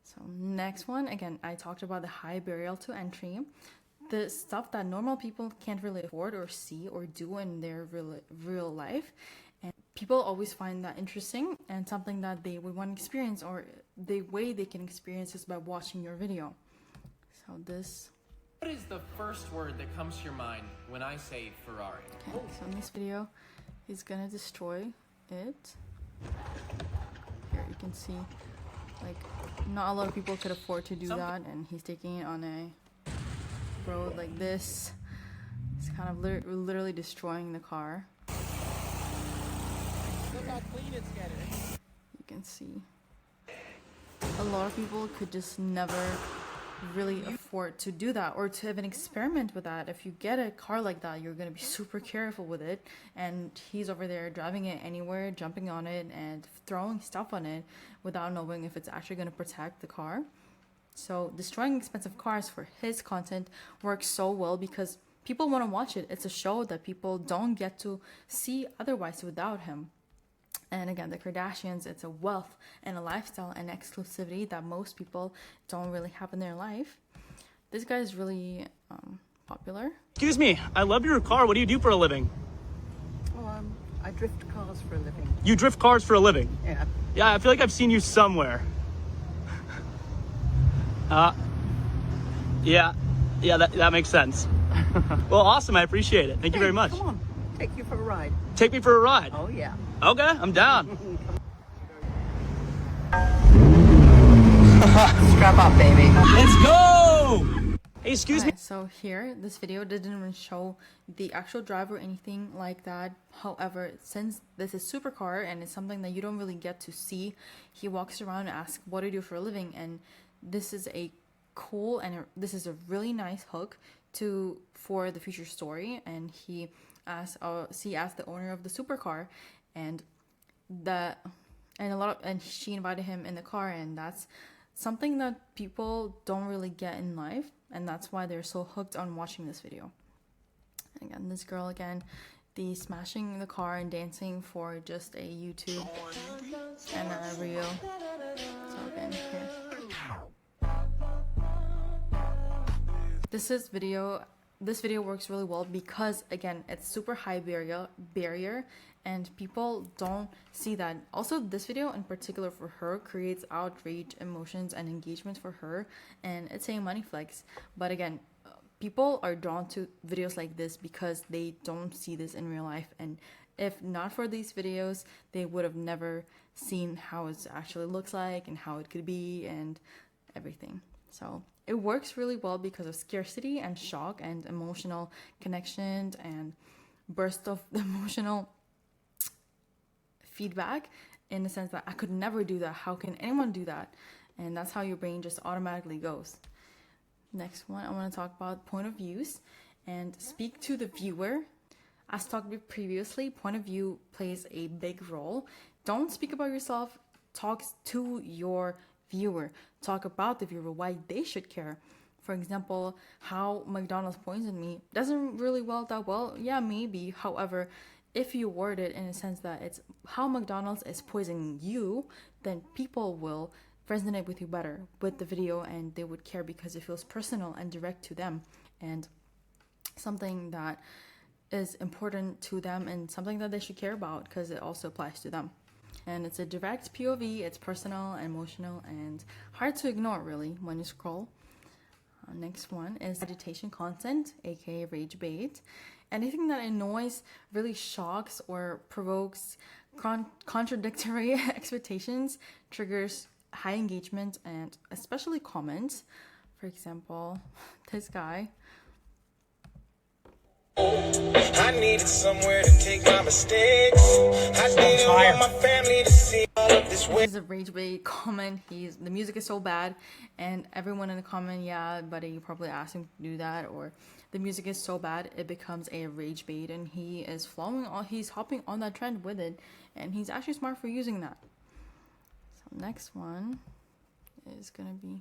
So next one, again, I talked about the high barrier to entry, the stuff that normal people can't really afford or see or do in their real life. And people always find that interesting and something that they would want to experience, or the way they can experience is by watching your video. So this. What is the first word that comes to your mind when I say Ferrari? Okay, so in this video, he's gonna destroy it. Here you can see, like, not a lot of people could afford to do that, and he's taking it on a road like this. He's kind of literally destroying the car. Look how clean it's getting. You can see a lot of people could just never really afford to do that or to even experiment with that. If you get a car like that, you're going to be super careful with it, and he's over there driving it anywhere, jumping on it and throwing stuff on it without knowing if it's actually going to protect the car. So destroying expensive cars for his content works so well because people want to watch it. It's a show that people don't get to see otherwise without him. And again, the Kardashians, it's a wealth and a lifestyle and exclusivity that most people don't really have in their life. This guy is really popular. Excuse me, I love your car. What do you do for a living? Oh, I drift cars for a living. You drift cars for a living? Yeah. Yeah, I feel like I've seen you somewhere. Yeah, that makes sense. Well, awesome. I appreciate it. Thank you very much. Come on, take you for a ride. Take me for a ride? Oh, yeah. Okay, I'm down. Strap up, baby. Let's go! Hey, excuse me. So here, this video didn't even show the actual drive or anything like that. However, since this is supercar and it's something that you don't really get to see, he walks around and asks, what do you do for a living? And this is a cool and this is a really nice hook for the future story. And he asked the owner of the supercar, and she invited him in the car, and that's something that people don't really get in life, and that's why they're so hooked on watching this video. Again, this girl the smashing the car and dancing for just a YouTube and a reel. And here. This video works really well because, again, it's super high barrier and people don't see that. Also, this video in particular for her creates outrage, emotions, and engagement for her, and it's a money flex. But again, people are drawn to videos like this because they don't see this in real life, and if not for these videos, they would have never seen how it actually looks like and how it could be and everything. So it works really well because of scarcity and shock and emotional connection and burst of emotional feedback, in the sense that I could never do that. How can anyone do that? And that's how your brain just automatically goes. Next one, I want to talk about point of views and speak to the viewer. As talked about previously, point of view plays a big role. Don't speak about yourself, talk to your viewer. Talk about the viewer, why they should care. For example, how McDonald's poisoned me doesn't really well that well. Yeah, maybe. However, if you word it in a sense that it's how McDonald's is poisoning you, then people will resonate with you better with the video, and they would care because it feels personal and direct to them, and something that is important to them and something that they should care about because it also applies to them. And it's a direct POV, it's personal, emotional, and hard to ignore really when you scroll. Next one is agitation content, aka rage bait. Anything that annoys, really shocks, or provokes contradictory expectations triggers high engagement and especially comments. For example, this guy. I needed somewhere to take my mistakes. I didn't want my family to see all of this. This is a rage bait comment. The music is so bad, and everyone in the comment, yeah, buddy, you probably asked him to do that, or the music is so bad it becomes a rage bait, and he's hopping on that trend with it, and he's actually smart for using that. So next one is gonna be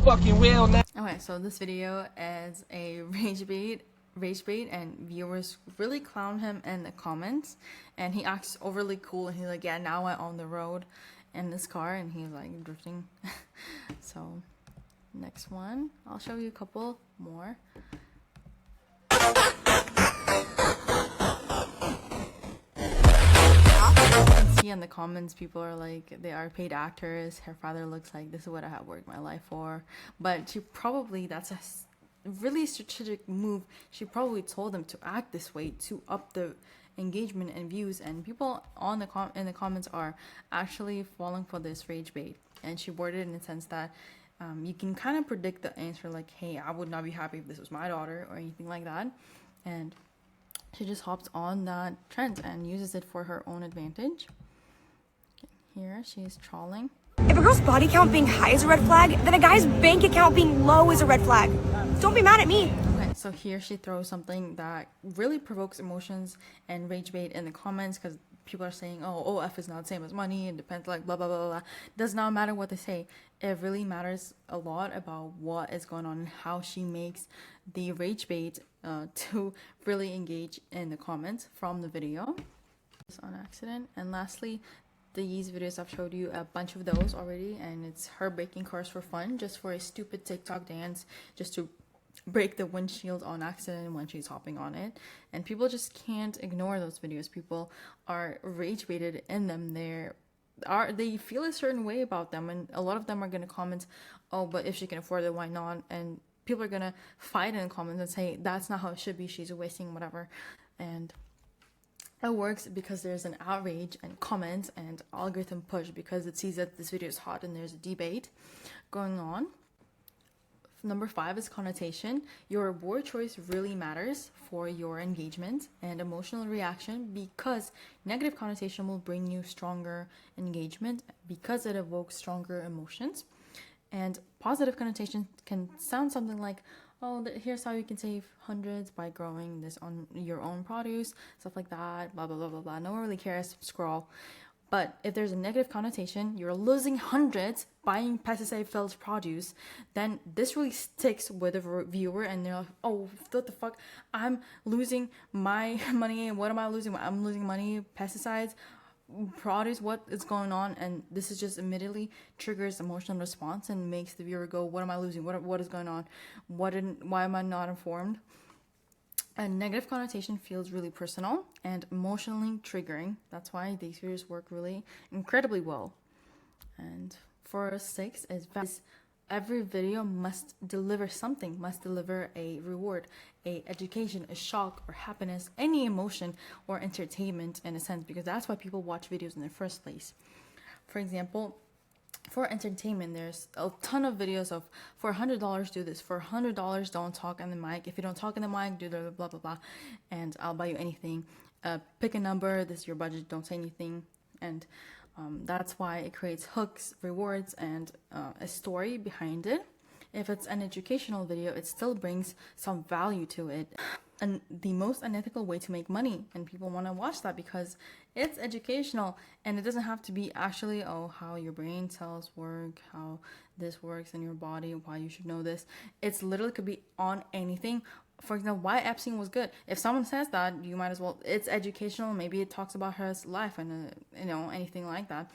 fucking wheel now. Okay, so this video is a rage bait, and viewers really clown him in the comments, and he acts overly cool, and he's like, yeah, now I'm on the road in this car, and he's like drifting. So next one, I'll show you a couple more. See in the comments, people are like, they are paid actors. Her father looks like, this is what I have worked my life for. But that's a really strategic move. She probably told them to act this way to up the engagement and views, and people in the comments are actually falling for this rage bait. And she worded it in the sense that you can kind of predict the answer, like, hey, I would not be happy if this was my daughter, or anything like that. And she just hops on that trend and uses it for her own advantage. Here she's trolling. If a girl's body count being high is a red flag, then a guy's bank account being low is a red flag. Don't be mad at me. Okay, so here she throws something that really provokes emotions and rage bait in the comments, because people are saying, oh, OF is not the same as money, it depends, like blah blah blah blah. Does not matter what they say. It really matters a lot about what is going on and how she makes the rage bait to really engage in the comments from the video. It's on accident. And lastly, these videos, I've showed you a bunch of those already, and it's her breaking cars for fun, just for a stupid TikTok dance, just to break the windshield on accident when she's hopping on it. And people just can't ignore those videos. People are rage baited in them. They feel a certain way about them, and a lot of them are going to comment, oh, but if she can afford it, why not? And people are going to fight in the comments and say, that's not how it should be, she's wasting whatever. And it works because there's an outrage and comments and algorithm push, because it sees that this video is hot and there's a debate going on. Number 5 is connotation. Your word choice really matters for your engagement and emotional reaction, because negative connotation will bring you stronger engagement because it evokes stronger emotions. And positive connotation can sound something like, oh, here's how you can save hundreds by growing this on your own produce, stuff like that, blah, blah, blah, blah, blah. No one really cares, scroll. But if there's a negative connotation, you're losing hundreds buying pesticide-filled produce, then this really sticks with the viewer, and they're like, oh, what the fuck? I'm losing my money. What am I losing? I'm losing money, pesticides, produce, what is going on? And this is just immediately triggers emotional response and makes the viewer go, what am I losing? What is going on? Why am I not informed? A negative connotation feels really personal and emotionally triggering. That's why these videos work really incredibly well. And for 6 is every video must deliver something, must deliver a reward, a education, a shock or happiness, any emotion or entertainment in a sense, because that's why people watch videos in the first place. For example, for entertainment, there's a ton of videos of, for $100 do this, for $100 don't talk in the mic, if you don't talk in the mic, do the blah blah blah, and I'll buy you anything. Pick a number, this is your budget, don't say anything. And that's why it creates hooks, rewards, and a story behind it. If it's an educational video, it still brings some value to it. And the most unethical way to make money, and people want to watch that because it's educational, and it doesn't have to be actually, oh, how your brain cells work, how this works in your body, why you should know this. It's literally could be on anything. For example, why Epstein was good. If someone says that, you might as well, it's educational, maybe it talks about her life and anything like that.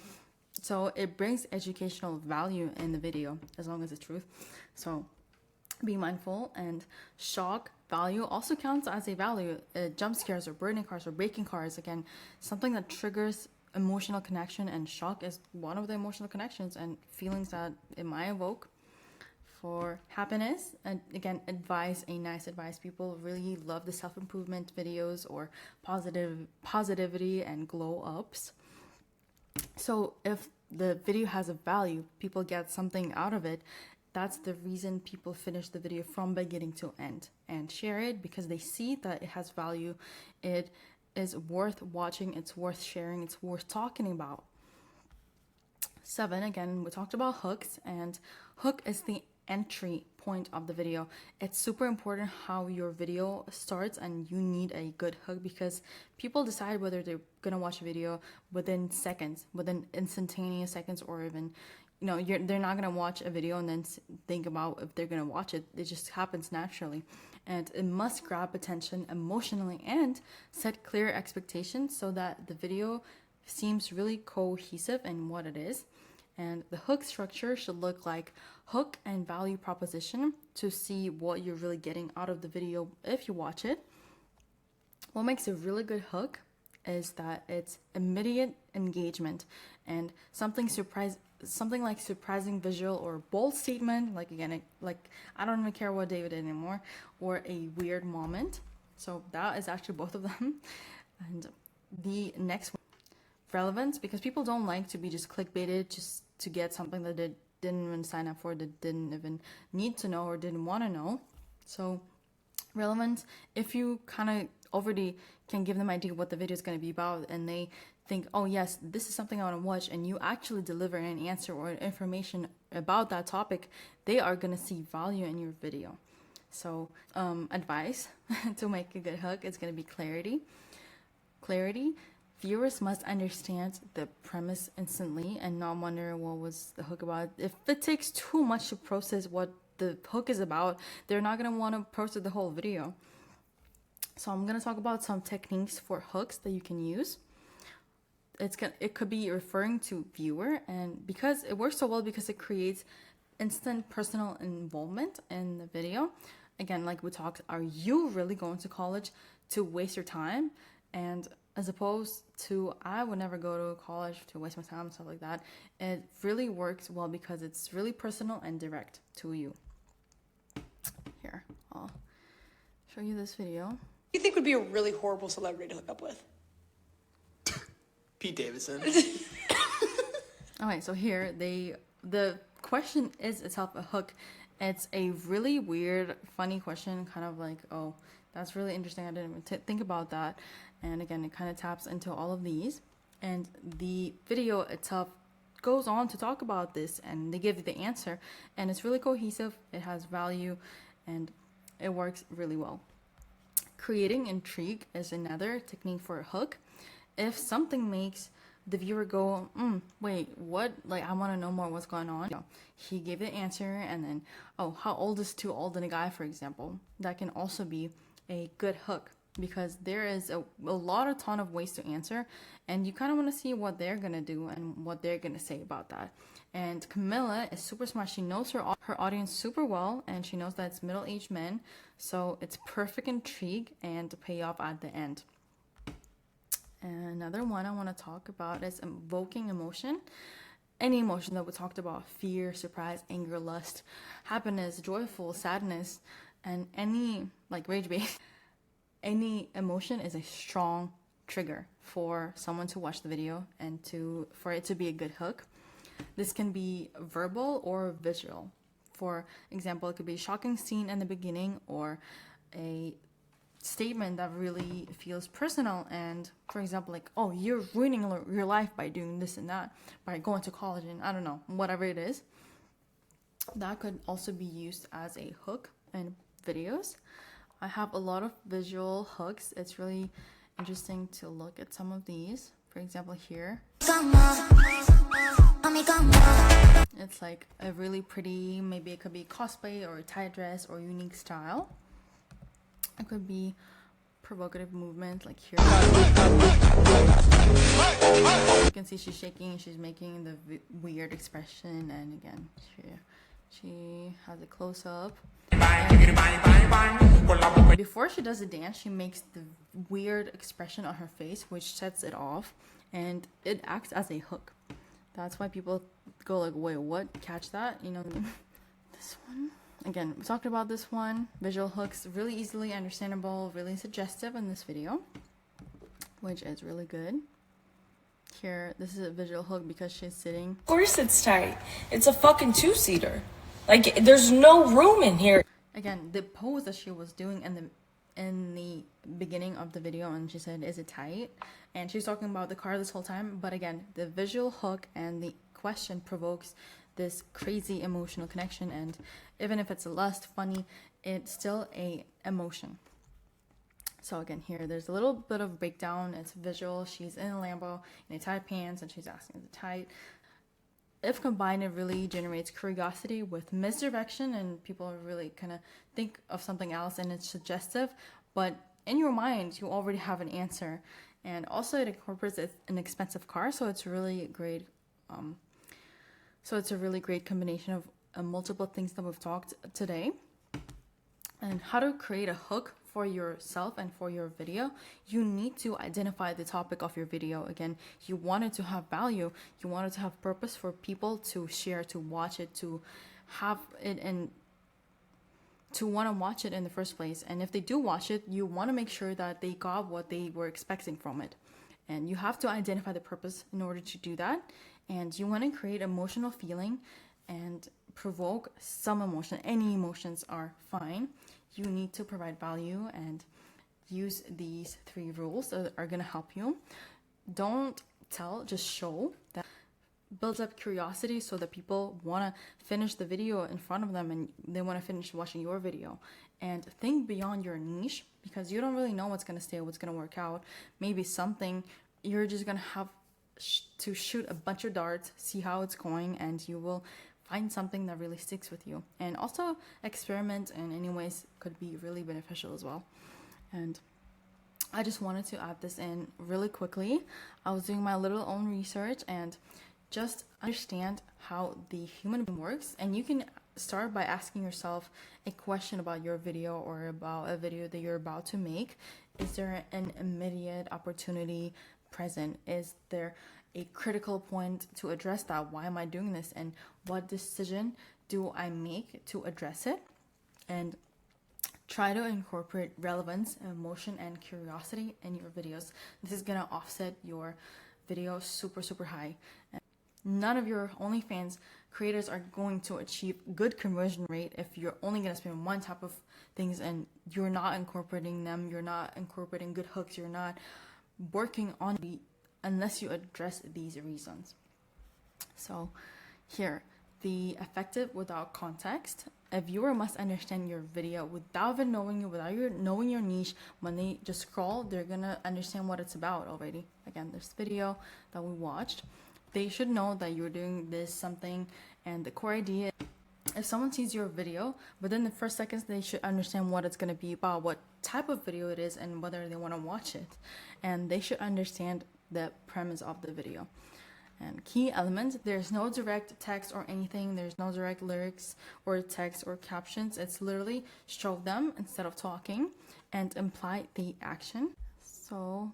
So it brings educational value in the video, as long as it's truth. So be mindful. And shock value also counts as a value. Jump scares or burning cars or breaking cars, again, something that triggers emotional connection, and shock is one of the emotional connections and feelings that it might evoke. For happiness, and again, a nice advice. People really love the self-improvement videos or positivity and glow ups. So if the video has a value, people get something out of it. That's the reason people finish the video from beginning to end and share it, because they see that it has value. It is worth watching, it's worth sharing, it's worth talking about. 7, again, we talked about hooks, and hook is the entry point of the video. It's super important how your video starts, and you need a good hook, because people decide whether they're gonna watch a video within seconds, within instantaneous seconds, or even, they're not gonna watch a video and then think about if they're gonna watch it. It just happens naturally, and it must grab attention emotionally and set clear expectations so that the video seems really cohesive in what it is. And the hook structure should look like hook and value proposition to see what you're really getting out of the video if you watch it. What makes a really good hook is that it's immediate engagement, and something like surprising visual or bold statement, like again, like I don't even care what David did anymore, or a weird moment. So that is actually both of them. And the next one, relevance, because people don't like to be just clickbaited just to get something that they didn't even sign up for, that didn't even need to know or didn't want to know. So relevance, if you kind of already can give them an idea what the video is going to be about, and they think, oh yes, this is something I want to watch, and you actually deliver an answer or information about that topic, they are going to see value in your video. So advice to make a good hook is going to be clarity. Viewers must understand the premise instantly and not wonder what was the hook about. If it takes too much to process what the hook is about, they're not going to want to process the whole video. So I'm going to talk about some techniques for hooks that you can use. It could be referring to viewer, and because it works so well because it creates instant personal involvement in the video. Again, like we talked, are you really going to college to waste your time? And as opposed to, I would never go to college to waste my time and stuff like that. It really works well because it's really personal and direct to you. Here, I'll show you this video. Who do you think would be a really horrible celebrity to hook up with? Pete Davidson. Okay, so here the question is itself a hook. It's a really weird, funny question, kind of like, oh, that's really interesting. I didn't even think about that. And again, it kind of taps into all of these. And the video itself goes on to talk about this, and they give you the answer. And it's really cohesive, it has value, and it works really well. Creating intrigue is another technique for a hook. If something makes the viewer go, wait, what? Like, I want to know more what's going on. You know, he gave the answer, and then, oh, how old is too old in a guy, for example? That can also be a good hook, because there is a ton of ways to answer, and you kind of want to see what they're going to do and what they're going to say about that. And Camilla is super smart. She knows her audience super well, and she knows that it's middle-aged men, so it's perfect intrigue and payoff at the end. Another one I want to talk about is evoking emotion. Any emotion that we talked about: fear, surprise, anger, lust, happiness, joyful, sadness, and any like rage bait. Any emotion is a strong trigger for someone to watch the video and for it to be a good hook. This can be verbal or visual. For example, it could be a shocking scene in the beginning, or a statement that really feels personal, and for example, like, oh, you're ruining your life by doing this and that, by going to college, and I don't know, whatever it is. That could also be used as a hook in videos. I have a lot of visual hooks. It's really interesting to look at some of these. For example, here, it's like a really pretty, maybe it could be cosplay or a tight dress or unique style. It could be provocative movement, like here. You can see she's shaking, she's making the weird expression, and again, she has a close-up. Before she does the dance, she makes the weird expression on her face, which sets it off, and it acts as a hook. That's why people go like, wait, what? Catch that? You know, this one. Again, we talked about this one. Visual hooks, really easily understandable, really suggestive in this video, which is really good. Here, this is a visual hook because she's sitting. Of course it's tight. It's a fucking two-seater. Like, there's no room in here. Again, the pose that she was doing in the beginning of the video, and she said, is it tight? And she's talking about the car this whole time. But again, the visual hook and the question provokes this crazy emotional connection, and even if it's lust, funny, it's still a emotion. So again, here there's a little bit of breakdown. It's visual. She's in a Lambo in a tight pants, and she's asking, is it tight? If combined, it really generates curiosity with misdirection, and people really kind of think of something else, and it's suggestive, but in your mind you already have an answer. And also it incorporates an expensive car, so it's really great. So it's a really great combination of multiple things that we've talked today. And how to create a hook for yourself and for your video. You need to identify the topic of your video. Again, you want it to have value. You want it to have purpose for people to share, to watch it, to have it, and to want to watch it in the first place. And if they do watch it, you want to make sure that they got what they were expecting from it. And you have to identify the purpose in order to do that. And you want to create emotional feeling and provoke some emotion. Any emotions are fine. You need to provide value and use these 3 rules that are going to help you. Don't tell, just show. That builds up curiosity so that people want to finish the video in front of them, and they want to finish watching your video. And think beyond your niche, because you don't really know what's going to stay, what's going to work out. Maybe something you're just going to have to shoot a bunch of darts, see how it's going, and you will find something that really sticks with you. And also experiment in any ways could be really beneficial as well. And I just wanted to add this in really quickly. I was doing my little own research and just understand how the human brain works. And you can start by asking yourself a question about your video or about a video that you're about to make. Is there an immediate opportunity present? Is there a critical point to address that? Why am I doing this? And what decision do I make to address it? And try to incorporate relevance, emotion, and curiosity in your videos. This is gonna offset your video super high. And none of your OnlyFans creators are going to achieve good conversion rate if you're only gonna spend one type of things and you're not incorporating them, you're not incorporating good hooks, you're not working on the unless you address these reasons. So here, the effective without context. A viewer must understand your video without even knowing you, without knowing your niche. When they just scroll, they're gonna understand what it's about already. Again, this video that we watched, they should know that you're doing this something, and the core idea. If someone sees your video, within the first seconds, they should understand what it's gonna be about, what type of video it is, and whether they want to watch it. And they should understand the premise of the video. And key elements, there's no direct text or anything, there's no direct lyrics or text or captions. It's literally show them instead of talking and imply the action. So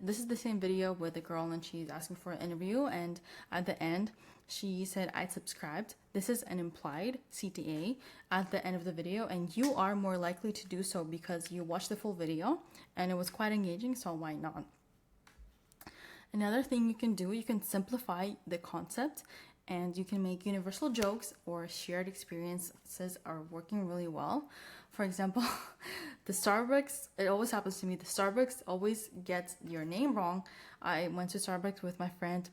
this is the same video with the girl, and she's asking for an interview, and at the end she said I subscribed. This is an implied CTA at the end of the video, and you are more likely to do so because you watched the full video and it was quite engaging, so why not? Another thing you can do, you can simplify the concept, and you can make universal jokes or shared experiences are working really well. For example, the Starbucks, it always happens to me, the Starbucks always gets your name wrong. I went to Starbucks with my friend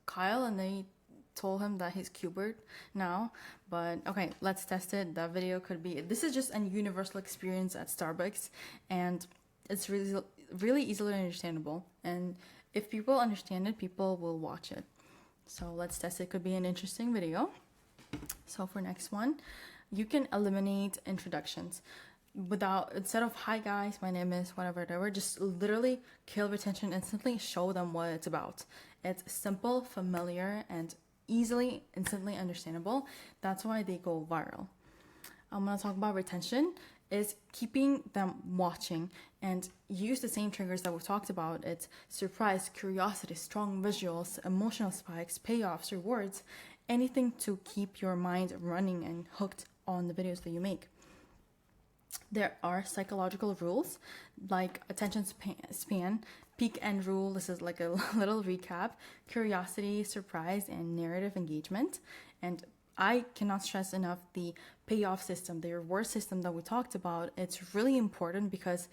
Kyle, and they told him that he's Cubert now, but okay, let's test it. That video could be, this is just a universal experience at Starbucks, and it's really easily understandable, and if people understand it, people will watch it. So let's test it. Could be an interesting video. So for next one, you can eliminate introductions instead of hi guys, my name is whatever, just literally kill retention instantly. Show them what it's about. It's simple, familiar, and instantly understandable. That's why they go viral. I'm gonna talk about retention is keeping them watching, and use the same triggers that we talked about. It's surprise, curiosity, strong visuals, emotional spikes, payoffs, rewards, anything to keep your mind running and hooked on the videos that you make. There are psychological rules like attention span, peak end rule. This is like a little recap: curiosity, surprise, and narrative engagement. And I cannot stress enough the payoff system, the reward system that we talked about. It's really important because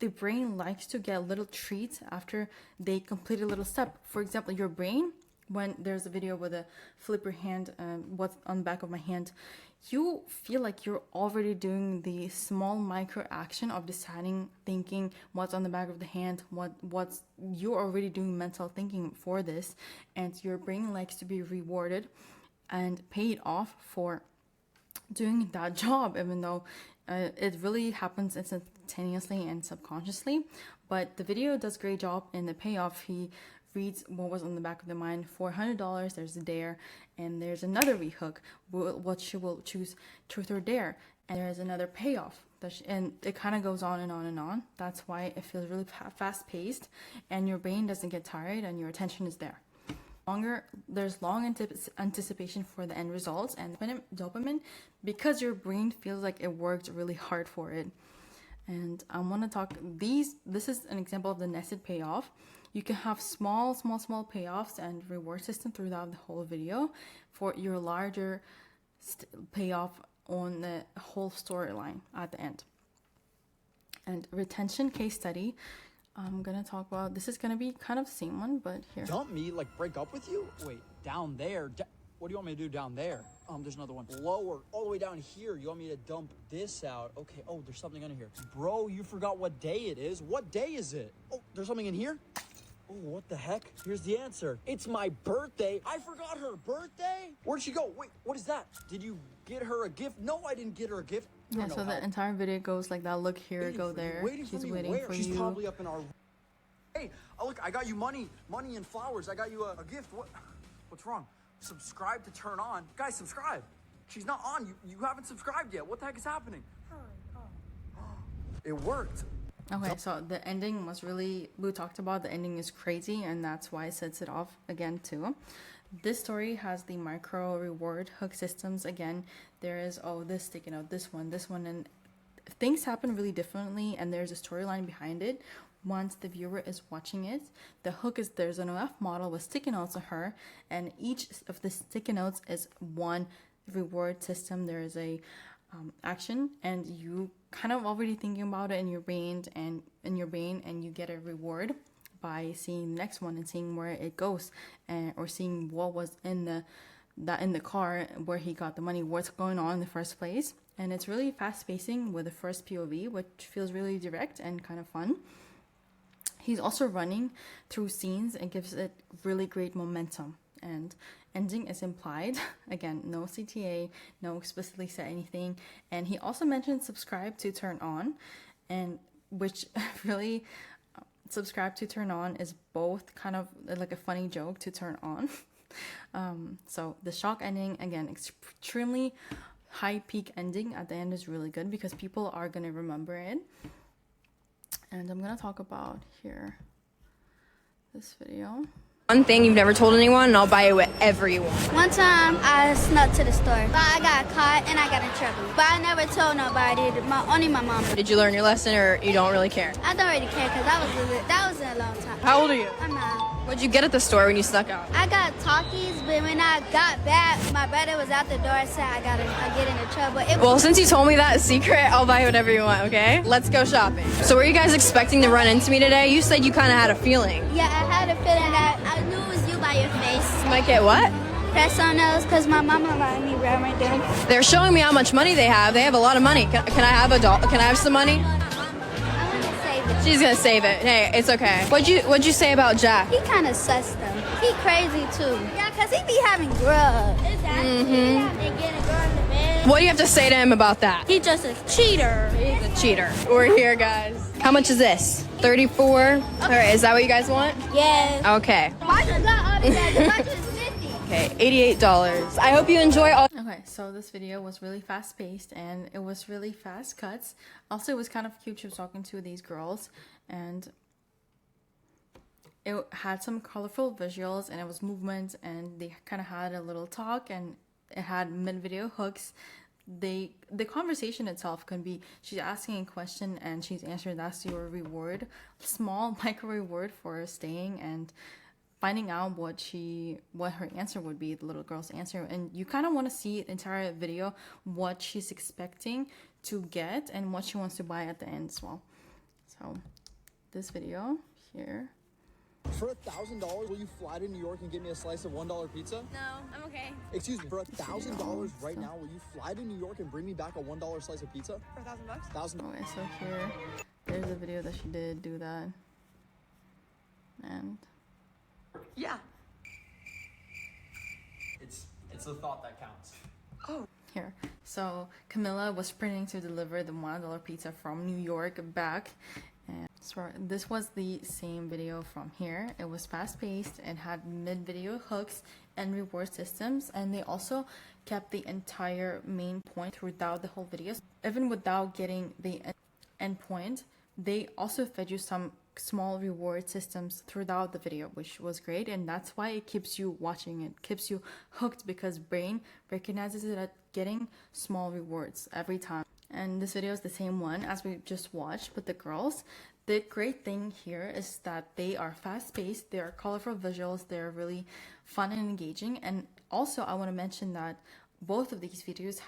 the brain likes to get little treats after they complete a little step. For example, your brain, when there's a video with a flip your hand, what's on the back of my hand, you feel like you're already doing the small micro action of deciding, thinking what's on the back of the hand, what's you're already doing mental thinking for this, and your brain likes to be rewarded and paid off for doing that job, even though it really happens instantaneously and subconsciously. But the video does a great job in the payoff. He reads what was on the back of the mind. $400, there's a dare, and there's another rehook, what she will choose, truth or dare, and there's another payoff, and it kind of goes on and on and on. That's why it feels really fast-paced, and your brain doesn't get tired, and your attention is there. There's long anticipation for the end results and dopamine, because your brain feels like it worked really hard for it. And I want to talk this is an example of the nested payoff. You can have small payoffs and reward system throughout the whole video for your larger payoff on the whole storyline at the end. And retention case study, I'm gonna talk about, this is gonna be kind of the same one, but here. Dump me? Like break up with you? Wait, down there? What do you want me to do down there? There's another one. Lower, all the way down here. You want me to dump this out? Okay, oh, there's something under here. Bro, you forgot what day it is. What day is it? Oh, there's something in here? Oh, what the heck? Here's the answer. It's my birthday. I forgot her birthday. Where'd she go? Wait, what is that? Did you get her a gift? No, I didn't get her a gift. Yeah, so the entire video goes like that. Look here, go there. She's waiting for you. She's probably up in our... Hey, look, I got you money and flowers. I got you a gift. What's wrong? Subscribe to turn on. Guys, subscribe. She's not on. You haven't subscribed yet. What the heck is happening? It worked. Okay, so the ending was really, we talked about the ending is crazy, and that's why it sets it off again too. This story has the micro reward hook systems. Again, there is, oh, this sticking out, this one, and things happen really differently, and there's a storyline behind it. Once the viewer is watching it, the hook is, there's an OF model with sticky notes on her, and each of the sticky notes is one reward system. There is a action, and you kind of already thinking about it in your brain, and you get a reward by seeing the next one and seeing where it goes, or seeing what was in the that in the car where he got the money, what's going on in the first place. And it's really fast pacing with the first POV, which feels really direct and kind of fun. He's also running through scenes and gives it really great momentum. And ending is implied. Again, no CTA, no explicitly said anything. And he also mentioned subscribe to turn on, and which really subscribe to turn on is both kind of like a funny joke to turn on. So the shock ending, again, extremely high peak ending at the end is really good because people are going to remember it. And I'm going to talk about here this video. One thing you've never told anyone, and I'll buy it whatever you want. One time I snuck to the store, but I got caught and I got in trouble. But I never told nobody, only my mom. Did you learn your lesson, or you don't really care? I don't really care because that was a long time. How old are you? I'm 9. What'd you get at the store when you snuck out? I got Takis, but when I got back, my brother was out the door and said I get into trouble. Well, since you told me that secret, I'll buy whatever you want, okay? Let's go shopping. So were you guys expecting to run into me today? You said you kind of had a feeling. Yeah, I had a feeling that I knew it was you by your face. Might get what? Press on those because my mama bought me right there. They're showing me how much money they have. They have a lot of money. Can I have Can I have some money? She's gonna save it. Hey, it's okay. What'd you say about Jack? He kind of sus though. He crazy too. Yeah, cause he be having grub. Exactly. And getting girl in the bed. What do you have to say to him about that? He just a cheater. He's a cheater. We're here, guys. How much is this? 34. Okay. All right. Is that what you guys want? Yes. Okay. Why just got all the guys? Why just 50? Okay. $88. I hope you enjoy all. Okay, so this video was really fast paced and it was really fast cuts. Also, it was kind of cute. She was talking to these girls and it had some colorful visuals and it was movement and they kind of had a little talk and it had mid-video hooks. The conversation itself can be, she's asking a question and she's answering, that's your reward. Small micro reward for staying and finding out what her answer would be, the little girl's answer. And you kind of want to see the entire video, what she's expecting to get and what she wants to buy at the end as well. So this video here. For $1,000, will you fly to New York and get me a slice of $1 pizza? No, I'm okay. Excuse me, for $1,000 right now, will you fly to New York and bring me back a $1 slice of pizza? For $1,000? Okay, so here, there's a video that she did do that. And yeah. It's the thought that counts. Oh. Here. So Camilla was sprinting to deliver the $1 pizza from New York back. And so this was the same video from here. It was fast paced and had mid-video hooks and reward systems. And they also kept the entire main point throughout the whole video. Even without getting the end point, they also fed you some small reward systems throughout the video, which was great. And that's why it keeps you watching, it keeps you hooked, because brain recognizes it at getting small rewards every time. And this video is the same one as we just watched with the girls. The great thing here is that they are fast-paced, they are colorful visuals, they're really fun and engaging. And also I want to mention that both of these videos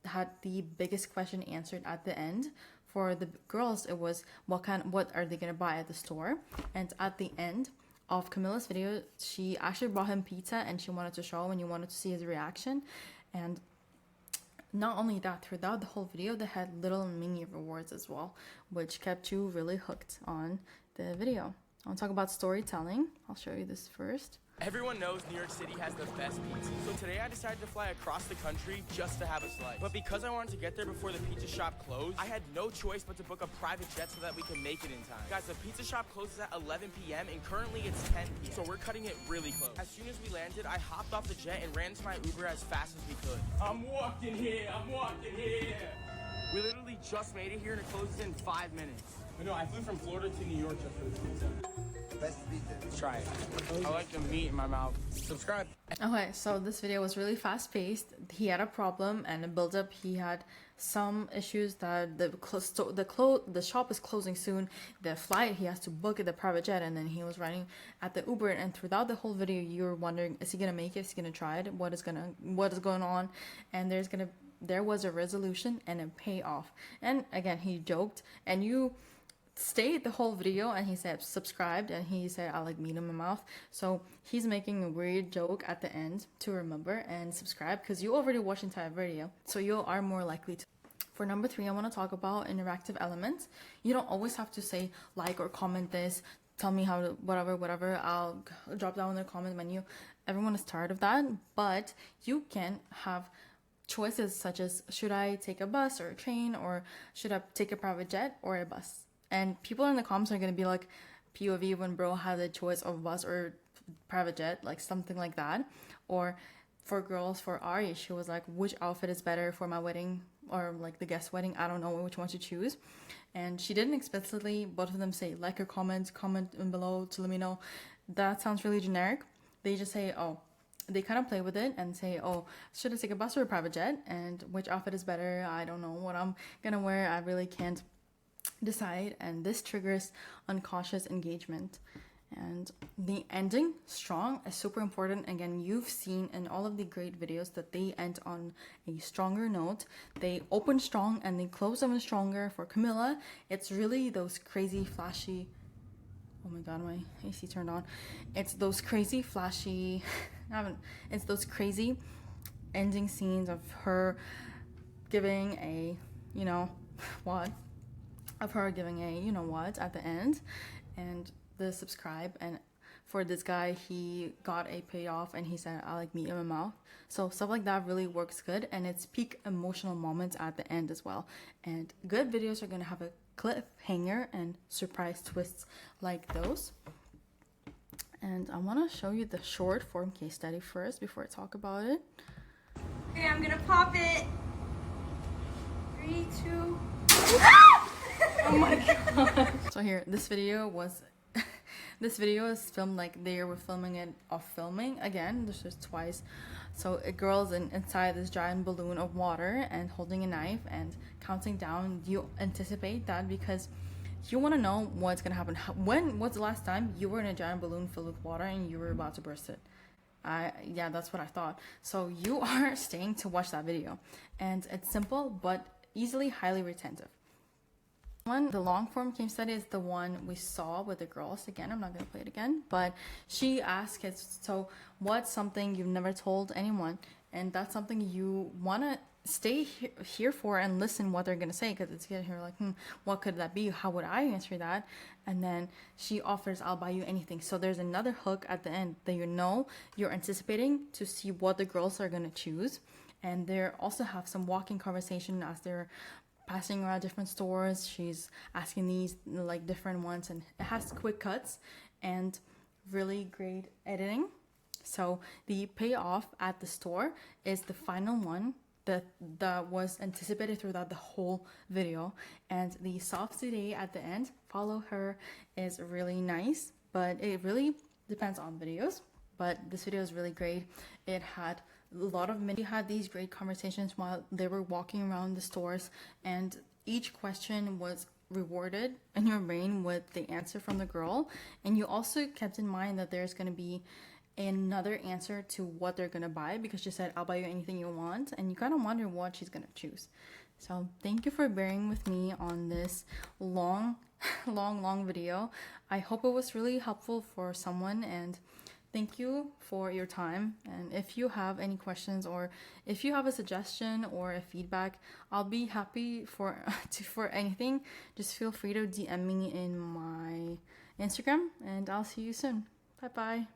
had the biggest question answered at the end. For the girls, it was what are they gonna buy at the store? And at the end of Camilla's video, she actually brought him pizza and she wanted to show him and you wanted to see his reaction. And not only that, throughout the whole video, they had little mini rewards as well, which kept you really hooked on the video. I want to talk about storytelling. I'll show you this first. Everyone knows New York City has the best pizza. So today I decided to fly across the country just to have a slice. But because I wanted to get there before the pizza shop closed, I had no choice but to book a private jet so that we can make it in time. Guys, the pizza shop closes at 11 p.m. and currently it's 10 p.m. So we're cutting it really close. As soon as we landed, I hopped off the jet and ran to my Uber as fast as we could. I'm walking here. We literally just made it here and it closes in 5 minutes. No, I flew from Florida to New York just for this pizza. Best pizza. Try it. I like the meat in my mouth. Subscribe. Okay, so this video was really fast-paced. He had a problem and a build-up. He had some issues that the shop is closing soon. The flight, he has to book at the private jet, and then he was running at the Uber. And throughout the whole video, you were wondering, is he gonna make it? Is he gonna try it? What is going on? And there was a resolution and a payoff. And again, he joked, and you stayed the whole video and he said subscribed and he said I like meat in my mouth. So he's making a weird joke at the end to remember and subscribe because you already watched the entire video, so you are more likely to. For number 3, I want to talk about interactive elements. You don't always have to say like or comment this, tell me how to whatever, I'll drop down in the comment menu. Everyone is tired of that, but you can have choices such as should I take a bus or a train, or should I take a private jet or a bus? And people in the comments are going to be like, POV when bro had the choice of bus or private jet, like something like that. Or for girls, for Ari, she was like, which outfit is better for my wedding or like the guest wedding? I don't know which one to choose. And she didn't explicitly, both of them say like or comment in below to let me know. That sounds really generic. They just say, oh, they kind of play with it and say, oh, should I take a bus or a private jet? And which outfit is better? I don't know what I'm gonna wear. I really can't decide. And this triggers unconscious engagement. And the ending strong is super important. Again, you've seen in all of the great videos that they end on a stronger note. They open strong and they close even stronger. For Camilla, it's really those crazy flashy, oh my god, my AC turned on. It's those crazy flashy it's those crazy ending scenes of her giving a you know what at the end. And the subscribe, and for this guy, he got a payoff and he said I like meat in my mouth. So stuff like that really works good, and it's peak emotional moments at the end as well. And good videos are gonna have a cliffhanger and surprise twists like those. And I want to show you the short form case study first before I talk about it. Okay, I'm gonna pop it. 3, 2. Oh my god. So here, this video is filmed like they were filming it off filming. Again, this is twice. So a girl's inside this giant balloon of water and holding a knife and counting down. You anticipate that because you want to know what's gonna happen. When was the last time you were in a giant balloon filled with water and you were about to burst it? Yeah, that's what I thought. So you are staying to watch that video, and it's simple but easily highly retentive. The long form case study is the one we saw with the girls. Again, I'm not gonna play it again, but she asked kids, so what's something you've never told anyone? And that's something you wanna stay here for and listen what they're gonna say, because it's gonna hear like, what could that be? How would I answer that? And then she offers, I'll buy you anything. So there's another hook at the end that you're anticipating to see what the girls are gonna choose. And they also have some walking conversation as they're passing around different stores. She's asking these like different ones, and it has quick cuts and really great editing. So the payoff at the store is the final one that was anticipated throughout the whole video. And the soft today at the end, follow her, is really nice, but it really depends on videos. But this video is really great. It had a lot of men had these great conversations while they were walking around the stores, and each question was rewarded in your brain with the answer from the girl. And you also kept in mind that there's going to be another answer to what they're going to buy, because she said, I'll buy you anything you want, and you kind of wonder what she's going to choose. So thank you for bearing with me on this long video. I hope it was really helpful for someone, and thank you for your time. And if you have any questions, or if you have a suggestion or a feedback, I'll be happy for anything. Just feel free to DM me in my Instagram, and I'll see you soon. Bye bye.